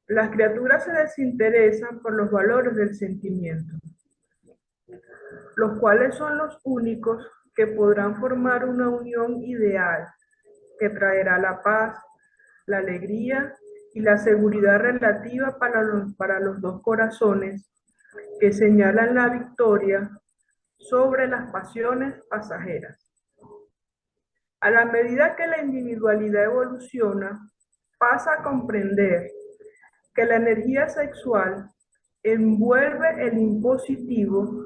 Speaker 2: las criaturas se desinteresan por los valores del sentimiento, los cuales son los únicos que podrán formar una unión ideal que traerá la paz, la alegría y la seguridad relativa para los dos corazones que señalan la victoria sobre las pasiones pasajeras. A la medida que la individualidad evoluciona, pasa a comprender que la energía sexual envuelve el impositivo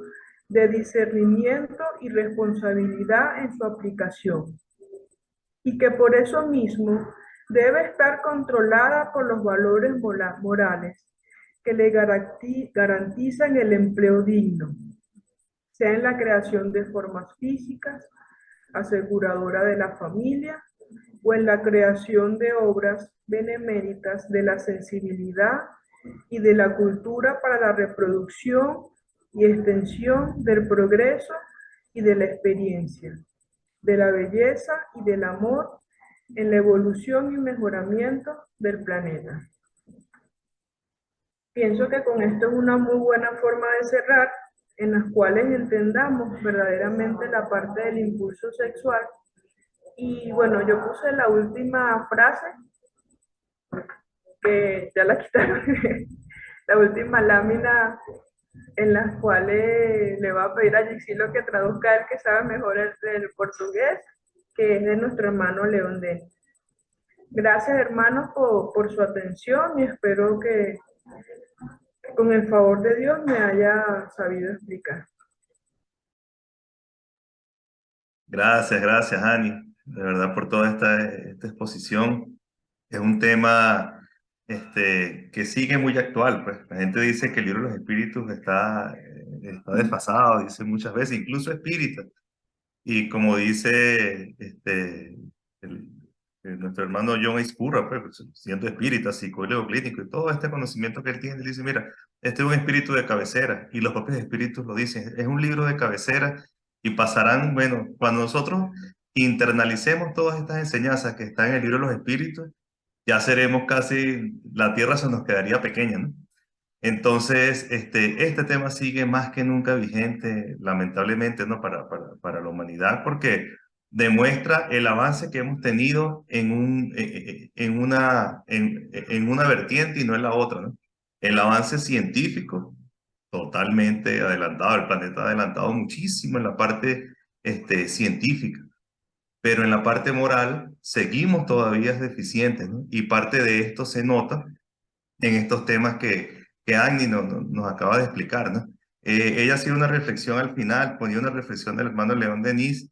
Speaker 2: de discernimiento y responsabilidad en su aplicación, y que por eso mismo debe estar controlada por los valores morales que le garantizan el empleo digno, sea en la creación de formas físicas, aseguradora de la familia, o en la creación de obras beneméritas de la sensibilidad y de la cultura para la reproducción y extensión del progreso y de la experiencia, de la belleza y del amor en la evolución y mejoramiento del planeta. Pienso que con esto es una muy buena forma de cerrar, en las cuales entendamos verdaderamente la parte del impulso sexual. Y bueno, yo puse la última frase, que ya la quitaron, la última lámina en las cuales le va a pedir a Gixilo que traduzca él, que sabe mejor el portugués, que es de nuestro hermano León Denis. Gracias, hermanos, por su atención, y espero que con el favor de Dios me haya sabido explicar.
Speaker 1: Gracias, Ani, de verdad por toda esta exposición. Es un tema que sigue muy actual, pues. La gente dice que el libro de los espíritus está desfasado, dice muchas veces, incluso espírita. Y como dice el- nuestro hermano John Eispurra, pues, siendo espírita, psicólogo clínico y todo este conocimiento que él tiene, él dice, mira, este es un espíritu de cabecera, y los propios espíritus lo dicen, es un libro de cabecera, y pasarán, bueno, cuando nosotros internalicemos todas estas enseñanzas que están en el libro de los espíritus, ya seremos casi, la tierra se nos quedaría pequeña, ¿no? Entonces, este tema sigue más que nunca vigente, lamentablemente, ¿no? Para la humanidad, porque demuestra el avance que hemos tenido en una vertiente y no en la otra, ¿no? El avance científico, totalmente adelantado, el planeta ha adelantado muchísimo en la parte científica, pero en la parte moral seguimos todavía deficientes, ¿no? Y parte de esto se nota en estos temas que Agni nos acaba de explicar, ¿no? Ella hacía una reflexión al final, ponía una reflexión del hermano León Denis.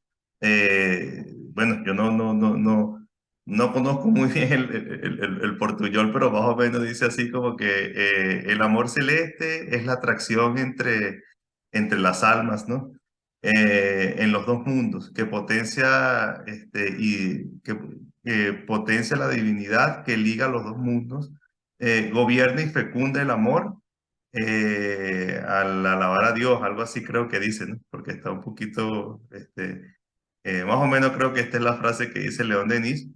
Speaker 1: Bueno, yo no conozco muy bien el portuñol, pero más o menos dice así como que el amor celeste es la atracción entre las almas, ¿no? En los dos mundos, que potencia, que potencia la divinidad que liga los dos mundos, gobierna y fecunda el amor al alabar a Dios, algo así creo que dice, ¿no? Porque está un poquito, más o menos creo que esta es la frase que dice León Denis,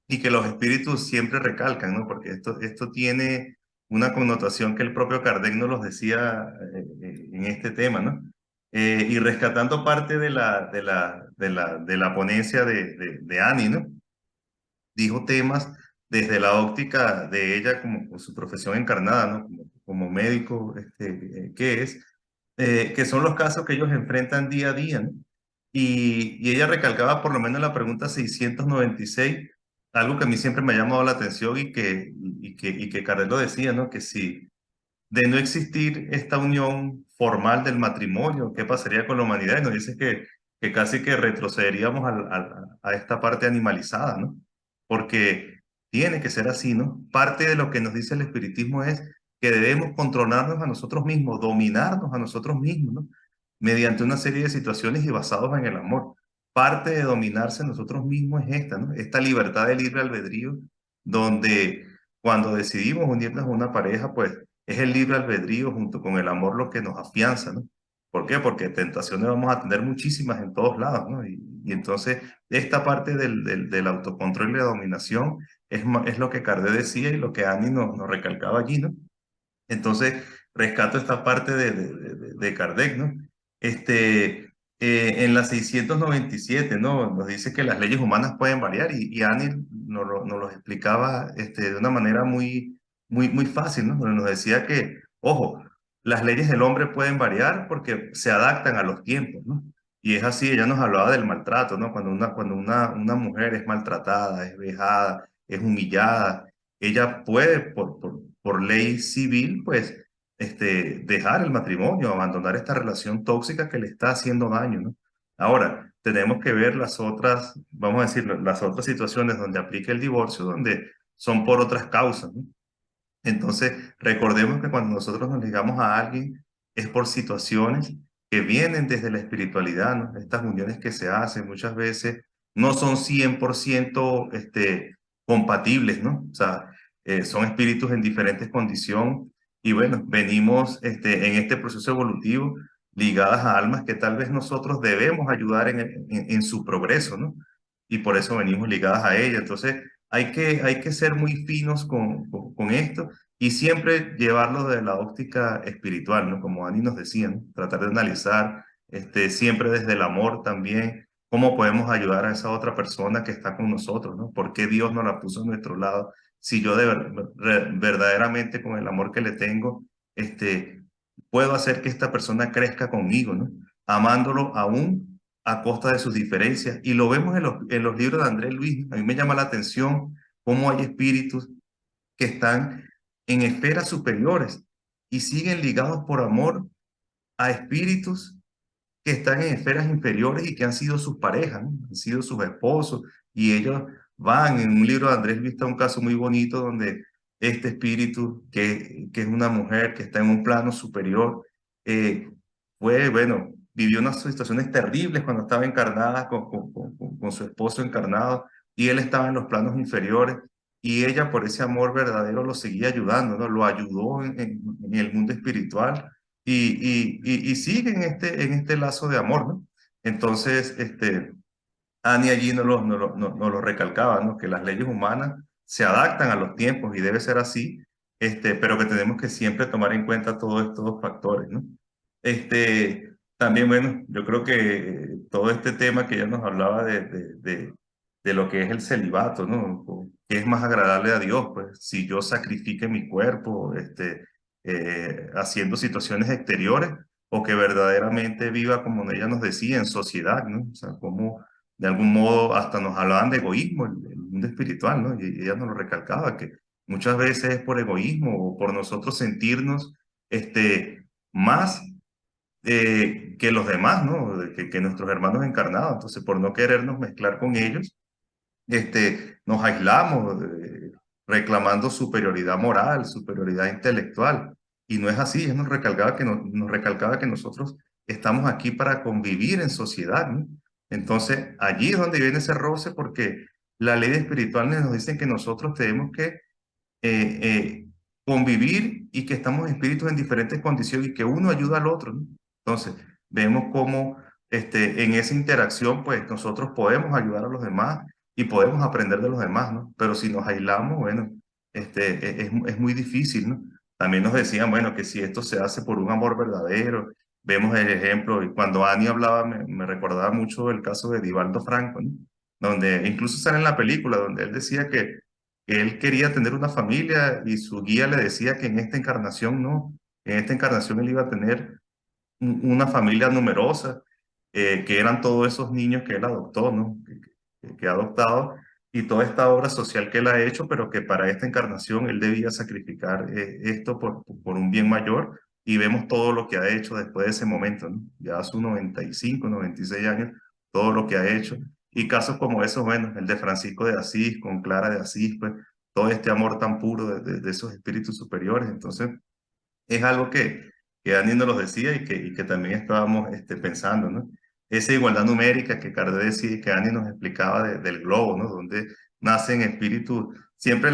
Speaker 1: y que los espíritus siempre recalcan, ¿no? Porque esto tiene una connotación que el propio Kardec nos los decía en este tema, ¿no? Y rescatando parte de la ponencia de Annie, ¿no? Dijo temas desde la óptica de ella como su profesión encarnada, ¿no? Como médico que es, que son los casos que ellos enfrentan día a día, ¿no? Y ella recalcaba por lo menos la pregunta 696, algo que a mí siempre me ha llamado la atención y que Kardec lo decía, ¿no? Que si de no existir esta unión formal del matrimonio, ¿qué pasaría con la humanidad? Y nos dice que casi que retrocederíamos a esta parte animalizada, ¿no? Porque tiene que ser así, ¿no? Parte de lo que nos dice el espiritismo es que debemos controlarnos a nosotros mismos, dominarnos a nosotros mismos, ¿no? Mediante una serie de situaciones y basados en el amor. Parte de dominarse a nosotros mismos es esta, ¿no? Esta libertad de libre albedrío, donde cuando decidimos unirnos a una pareja, pues es el libre albedrío junto con el amor lo que nos afianza, ¿no? ¿Por qué? Porque tentaciones vamos a tener muchísimas en todos lados, ¿no? Y entonces esta parte del autocontrol y la dominación es lo que Kardec decía y lo que Annie nos recalcaba allí, ¿no? Entonces, rescato esta parte de Kardec, ¿no? Este, en la 697, ¿no? Nos dice que las leyes humanas pueden variar y Annie nos lo explicaba de una manera muy fácil, ¿no? Donde nos decía que, ojo, las leyes del hombre pueden variar porque se adaptan a los tiempos, ¿no? Y es así, ella nos hablaba del maltrato, ¿no? Cuando una mujer es maltratada, es vejada, es humillada, ella puede, por ley civil, pues, dejar el matrimonio, abandonar esta relación tóxica que le está haciendo daño, ¿no? Ahora, tenemos que ver las otras, vamos a decir, las otras situaciones donde aplica el divorcio, donde son por otras causas, ¿no? Entonces, recordemos que cuando nosotros nos ligamos a alguien es por situaciones que vienen desde la espiritualidad, ¿no? Estas uniones que se hacen muchas veces no son 100% compatibles, ¿no? O sea, son espíritus en diferentes condiciones y bueno, venimos en este proceso evolutivo ligadas a almas que tal vez nosotros debemos ayudar en su progreso, ¿no? Y por eso venimos ligadas a ella. Entonces, hay que ser muy finos con esto y siempre llevarlo de la óptica espiritual, ¿no? Como Ani nos decía, ¿no? Tratar de analizar siempre desde el amor también cómo podemos ayudar a esa otra persona que está con nosotros, ¿no? ¿Por qué Dios nos la puso a nuestro lado? Si yo verdaderamente con el amor que le tengo, puedo hacer que esta persona crezca conmigo, ¿no? Amándolo aún a costa de sus diferencias. Y lo vemos en los libros de Andrés Luis. A mí me llama la atención cómo hay espíritus que están en esferas superiores y siguen ligados por amor a espíritus que están en esferas inferiores y que han sido sus parejas, ¿no? Han sido sus esposos y ellos van. En un libro de Andrés Luis está un caso muy bonito donde este espíritu, que es una mujer que está en un plano superior, eh, bueno, vivió unas situaciones terribles cuando estaba encarnada con su esposo encarnado y él estaba en los planos inferiores y ella por ese amor verdadero lo seguía ayudando, ¿no? Lo ayudó en el mundo espiritual y sigue en este lazo de amor, ¿no? Entonces, Annie allí nos lo recalcaba, ¿no? Que las leyes humanas se adaptan a los tiempos y debe ser así, pero que tenemos que siempre tomar en cuenta todos estos factores, ¿no? También, bueno, yo creo que todo este tema que ella nos hablaba de lo que es el celibato, ¿no? Que es más agradable a Dios, pues, si yo sacrifique mi cuerpo, haciendo situaciones exteriores, o que verdaderamente viva, como ella nos decía, en sociedad, ¿no? O sea, como de algún modo hasta nos hablaban de egoísmo, el mundo espiritual, ¿no? Y ella nos lo recalcaba, que muchas veces es por egoísmo o por nosotros sentirnos más que los demás, ¿no? Que nuestros hermanos encarnados. Entonces, por no querernos mezclar con ellos, nos aislamos, reclamando superioridad moral, superioridad intelectual. Y no es así, él nos recalcaba que nosotros estamos aquí para convivir en sociedad, ¿no? Entonces, allí es donde viene ese roce, porque la ley espiritual nos dice que nosotros tenemos que convivir y que estamos espíritus en diferentes condiciones y que uno ayuda al otro, ¿no? Entonces, vemos cómo en esa interacción, pues nosotros podemos ayudar a los demás y podemos aprender de los demás, ¿no? Pero si nos aislamos, bueno, es muy difícil, ¿no? También nos decían, bueno, que si esto se hace por un amor verdadero, vemos el ejemplo, y cuando Annie hablaba, me recordaba mucho el caso de Divaldo Franco, ¿no? Donde incluso sale en la película, donde él decía que él quería tener una familia y su guía le decía que en esta encarnación no, en esta encarnación él iba a tener una familia numerosa, que eran todos esos niños que él adoptó, ¿no? Que ha adoptado y toda esta obra social que él ha hecho, pero que para esta encarnación él debía sacrificar esto por un bien mayor y vemos todo lo que ha hecho después de ese momento, ¿no? Ya a sus 95, 96 años, todo lo que ha hecho. Y casos como esos, bueno, el de Francisco de Asís, con Clara de Asís, pues todo este amor tan puro de esos espíritus superiores. Entonces, es algo que Dani nos lo decía y que también estábamos pensando, ¿no? Esa igualdad numérica que Kardec decía y que Dani nos explicaba del globo, ¿no? Donde nacen espíritus, siempre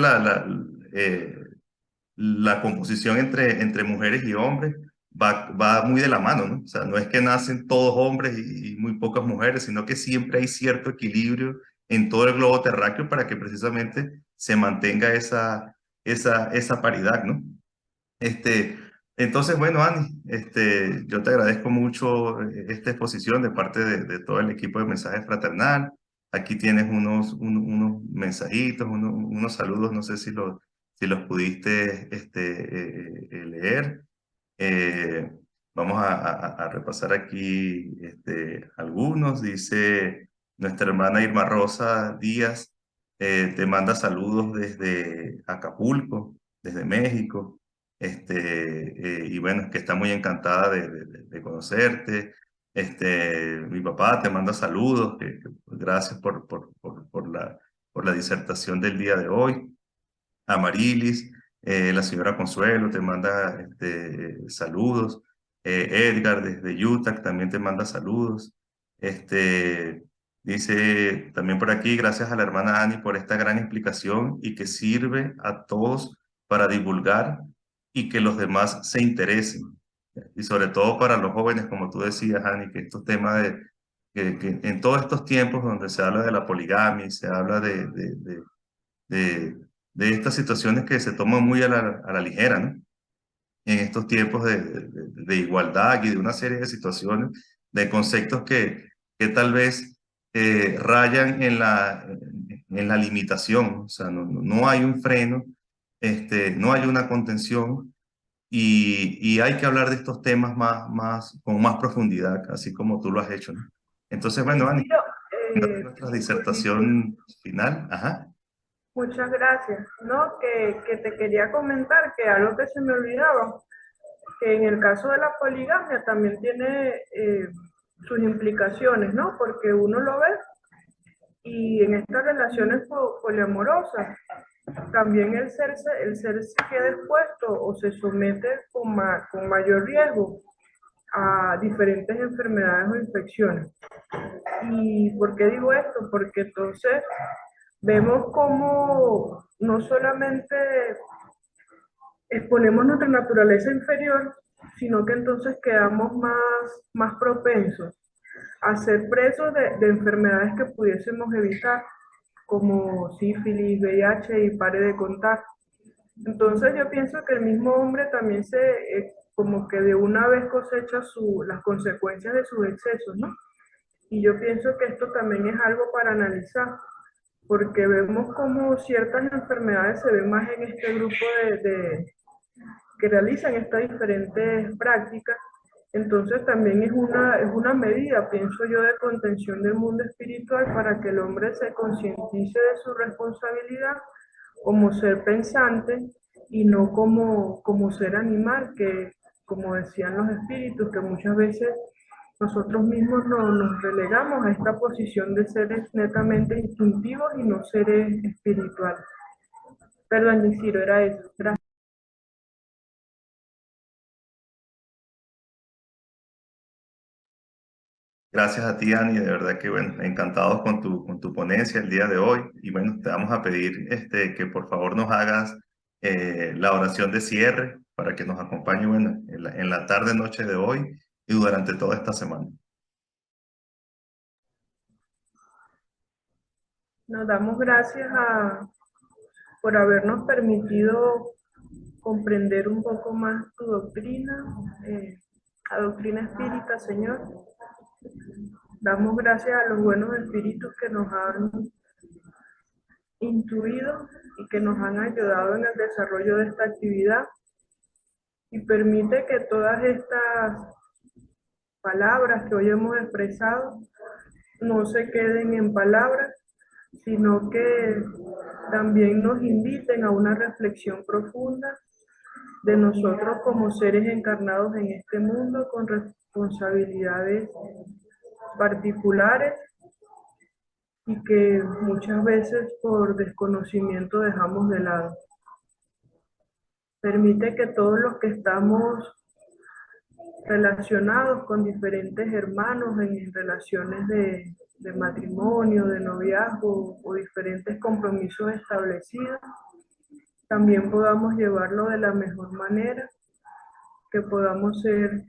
Speaker 1: la composición entre mujeres y hombres va muy de la mano, ¿no? O sea, no es que nacen todos hombres y muy pocas mujeres, sino que siempre hay cierto equilibrio en todo el globo terráqueo para que precisamente se mantenga esa paridad, ¿no? Este, entonces, bueno, Ani, yo te agradezco mucho esta exposición de parte de todo el equipo de Mensaje Fraternal. Aquí tienes unos mensajitos, unos saludos, no sé si los pudiste leer. Eh, Vamos a repasar aquí algunos. Dice nuestra hermana Irma Rosa Díaz, te manda saludos desde Acapulco, desde México. Y bueno, que está muy encantada de conocerte. Mi papá te manda saludos, gracias por la disertación del día de hoy. Amarilis, la señora Consuelo te manda saludos. Edgar desde Utah también te manda saludos. Este, Dice también por aquí, gracias a la hermana Ani por esta gran explicación y que sirve a todos para divulgar y que los demás se interesen. Y sobre todo para los jóvenes, como tú decías, Ani, que estos temas que en todos estos tiempos donde se habla de la poligamia, y se habla de, de estas situaciones que se toman muy a la ligera, ¿no? En estos tiempos de igualdad y de una serie de situaciones, de conceptos que tal vez rayan en la limitación, o sea, no hay un freno, no hay una contención y hay que hablar de estos temas con más profundidad, así como tú lo has hecho, ¿no? Entonces, bueno, Ani,
Speaker 2: Ciro,
Speaker 1: nuestra disertación final, ajá.
Speaker 2: muchas gracias. No, que te quería comentar que algo que se me olvidaba, que en el caso de la poligamia también tiene sus implicaciones, ¿no? Porque uno lo ve y en estas relaciones poliamorosas, también el ser se queda expuesto o se somete con mayor riesgo a diferentes enfermedades o infecciones. ¿Y por qué digo esto? Porque entonces vemos cómo no solamente exponemos nuestra naturaleza inferior, sino que entonces quedamos más propensos a ser presos de enfermedades que pudiésemos evitar, como sífilis, VIH y pare de contar. Entonces yo pienso que el mismo hombre también como que de una vez cosecha las consecuencias de sus excesos, ¿no? Y yo pienso que esto también es algo para analizar, porque vemos como ciertas enfermedades se ven más en este grupo que realizan estas diferentes prácticas. Entonces también es una medida, pienso yo, de contención del mundo espiritual para que el hombre se concientice de su responsabilidad como ser pensante y no como ser animal, que como decían los espíritus, que muchas veces nosotros mismos nos relegamos a esta posición de seres netamente instintivos y no seres espirituales. Perdón, Yisiro, era eso. Gracias.
Speaker 1: Gracias a ti, Ani, de verdad que, bueno, encantados con tu ponencia el día de hoy. Y bueno, te vamos a pedir que por favor nos hagas la oración de cierre para que nos acompañe, bueno, en la tarde, noche de hoy y durante toda esta semana.
Speaker 2: Nos damos gracias por habernos permitido comprender un poco más tu doctrina, la doctrina espírita, Señor. Damos gracias a los buenos espíritus que nos han intuido y que nos han ayudado en el desarrollo de esta actividad y permite que todas estas palabras que hoy hemos expresado no se queden en palabras, sino que también nos inviten a una reflexión profunda de nosotros como seres encarnados en este mundo con responsabilidades particulares y que muchas veces por desconocimiento dejamos de lado. Permite que todos los que estamos relacionados con diferentes hermanos en relaciones de matrimonio, de noviazgo o diferentes compromisos establecidos, también podamos llevarlo de la mejor manera, que podamos ser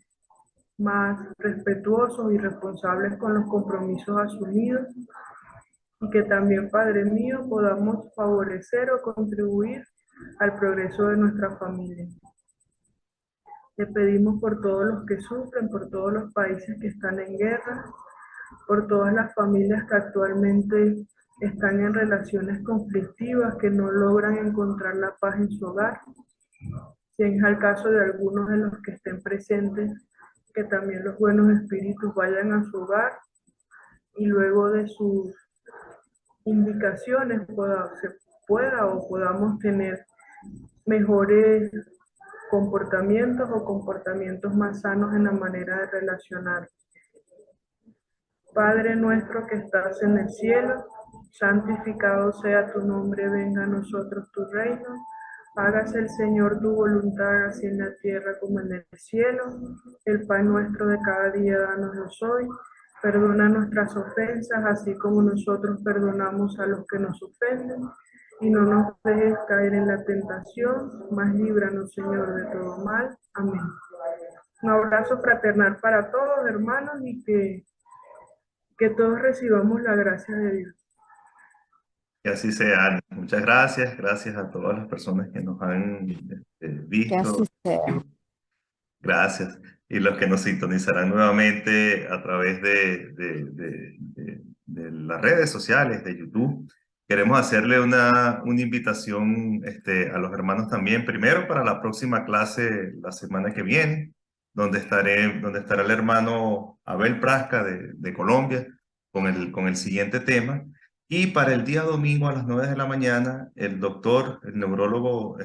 Speaker 2: más respetuosos y responsables con los compromisos asumidos y que también, Padre mío, podamos favorecer o contribuir al progreso de nuestra familia. Te pedimos por todos los que sufren, por todos los países que están en guerra, por todas las familias que actualmente están en relaciones conflictivas, que no logran encontrar la paz en su hogar. Si es el caso de algunos de los que estén presentes, que también los buenos espíritus vayan a su hogar y luego de sus indicaciones se pueda o podamos tener mejores comportamientos o comportamientos más sanos en la manera de relacionar. Padre nuestro que estás en el cielo, santificado sea tu nombre, venga a nosotros tu reino. Hágase el Señor tu voluntad, así en la tierra como en el cielo. El pan nuestro de cada día, danoslo hoy. Perdona nuestras ofensas, así como nosotros perdonamos a los que nos ofenden. Y no nos dejes caer en la tentación, mas líbranos, Señor, de todo mal. Amén. Un abrazo fraternal para todos, hermanos, y que todos recibamos la gracia de Dios.
Speaker 1: Que así sea. Muchas gracias. Gracias a todas las personas que nos han
Speaker 3: Que así
Speaker 1: visto.
Speaker 3: sea.
Speaker 1: Gracias. Y los que nos sintonizarán nuevamente a través de las redes sociales, de YouTube. Queremos hacerle una invitación a los hermanos también, primero para la próxima clase la semana que viene, donde estará el hermano Abel Prasca de Colombia con el siguiente tema. Y para el día domingo a las 9 de la mañana, el neurólogo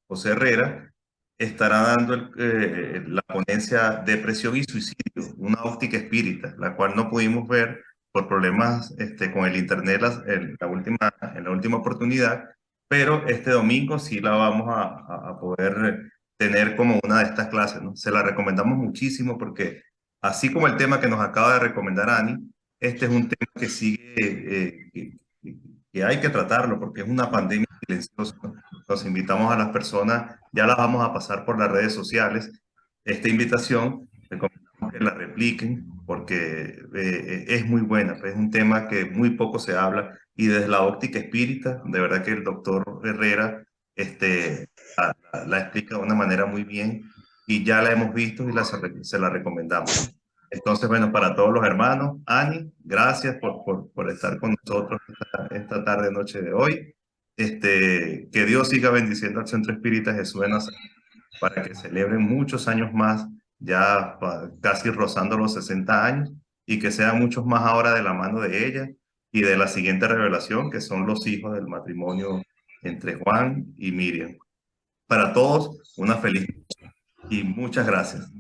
Speaker 1: José Herrera, estará dando la ponencia Depresión y Suicidio, una óptica espírita, la cual no pudimos ver por problemas con el internet en la última oportunidad, pero este domingo sí la vamos a poder tener como una de estas clases, ¿no? Se la recomendamos muchísimo porque así como el tema que nos acaba de recomendar Ani, este es un tema que sigue, que hay que tratarlo porque es una pandemia silenciosa, ¿no? Nos invitamos a las personas, ya las vamos a pasar por las redes sociales, esta invitación, recomendamos que la repliquen porque es muy buena, es un tema que muy poco se habla y desde la óptica espírita, de verdad que el doctor Herrera la explica de una manera muy bien y ya la hemos visto y se la recomendamos. Entonces, bueno, para todos los hermanos, Ani, gracias por estar con nosotros esta tarde, noche de hoy. Que Dios siga bendiciendo al Centro Espírita Jesús de Nazaret para que celebren muchos años más, ya casi rozando los 60 años, y que sean muchos más ahora de la mano de ella y de la siguiente revelación, que son los hijos del matrimonio entre Juan y Miriam. Para todos, una feliz noche y muchas gracias.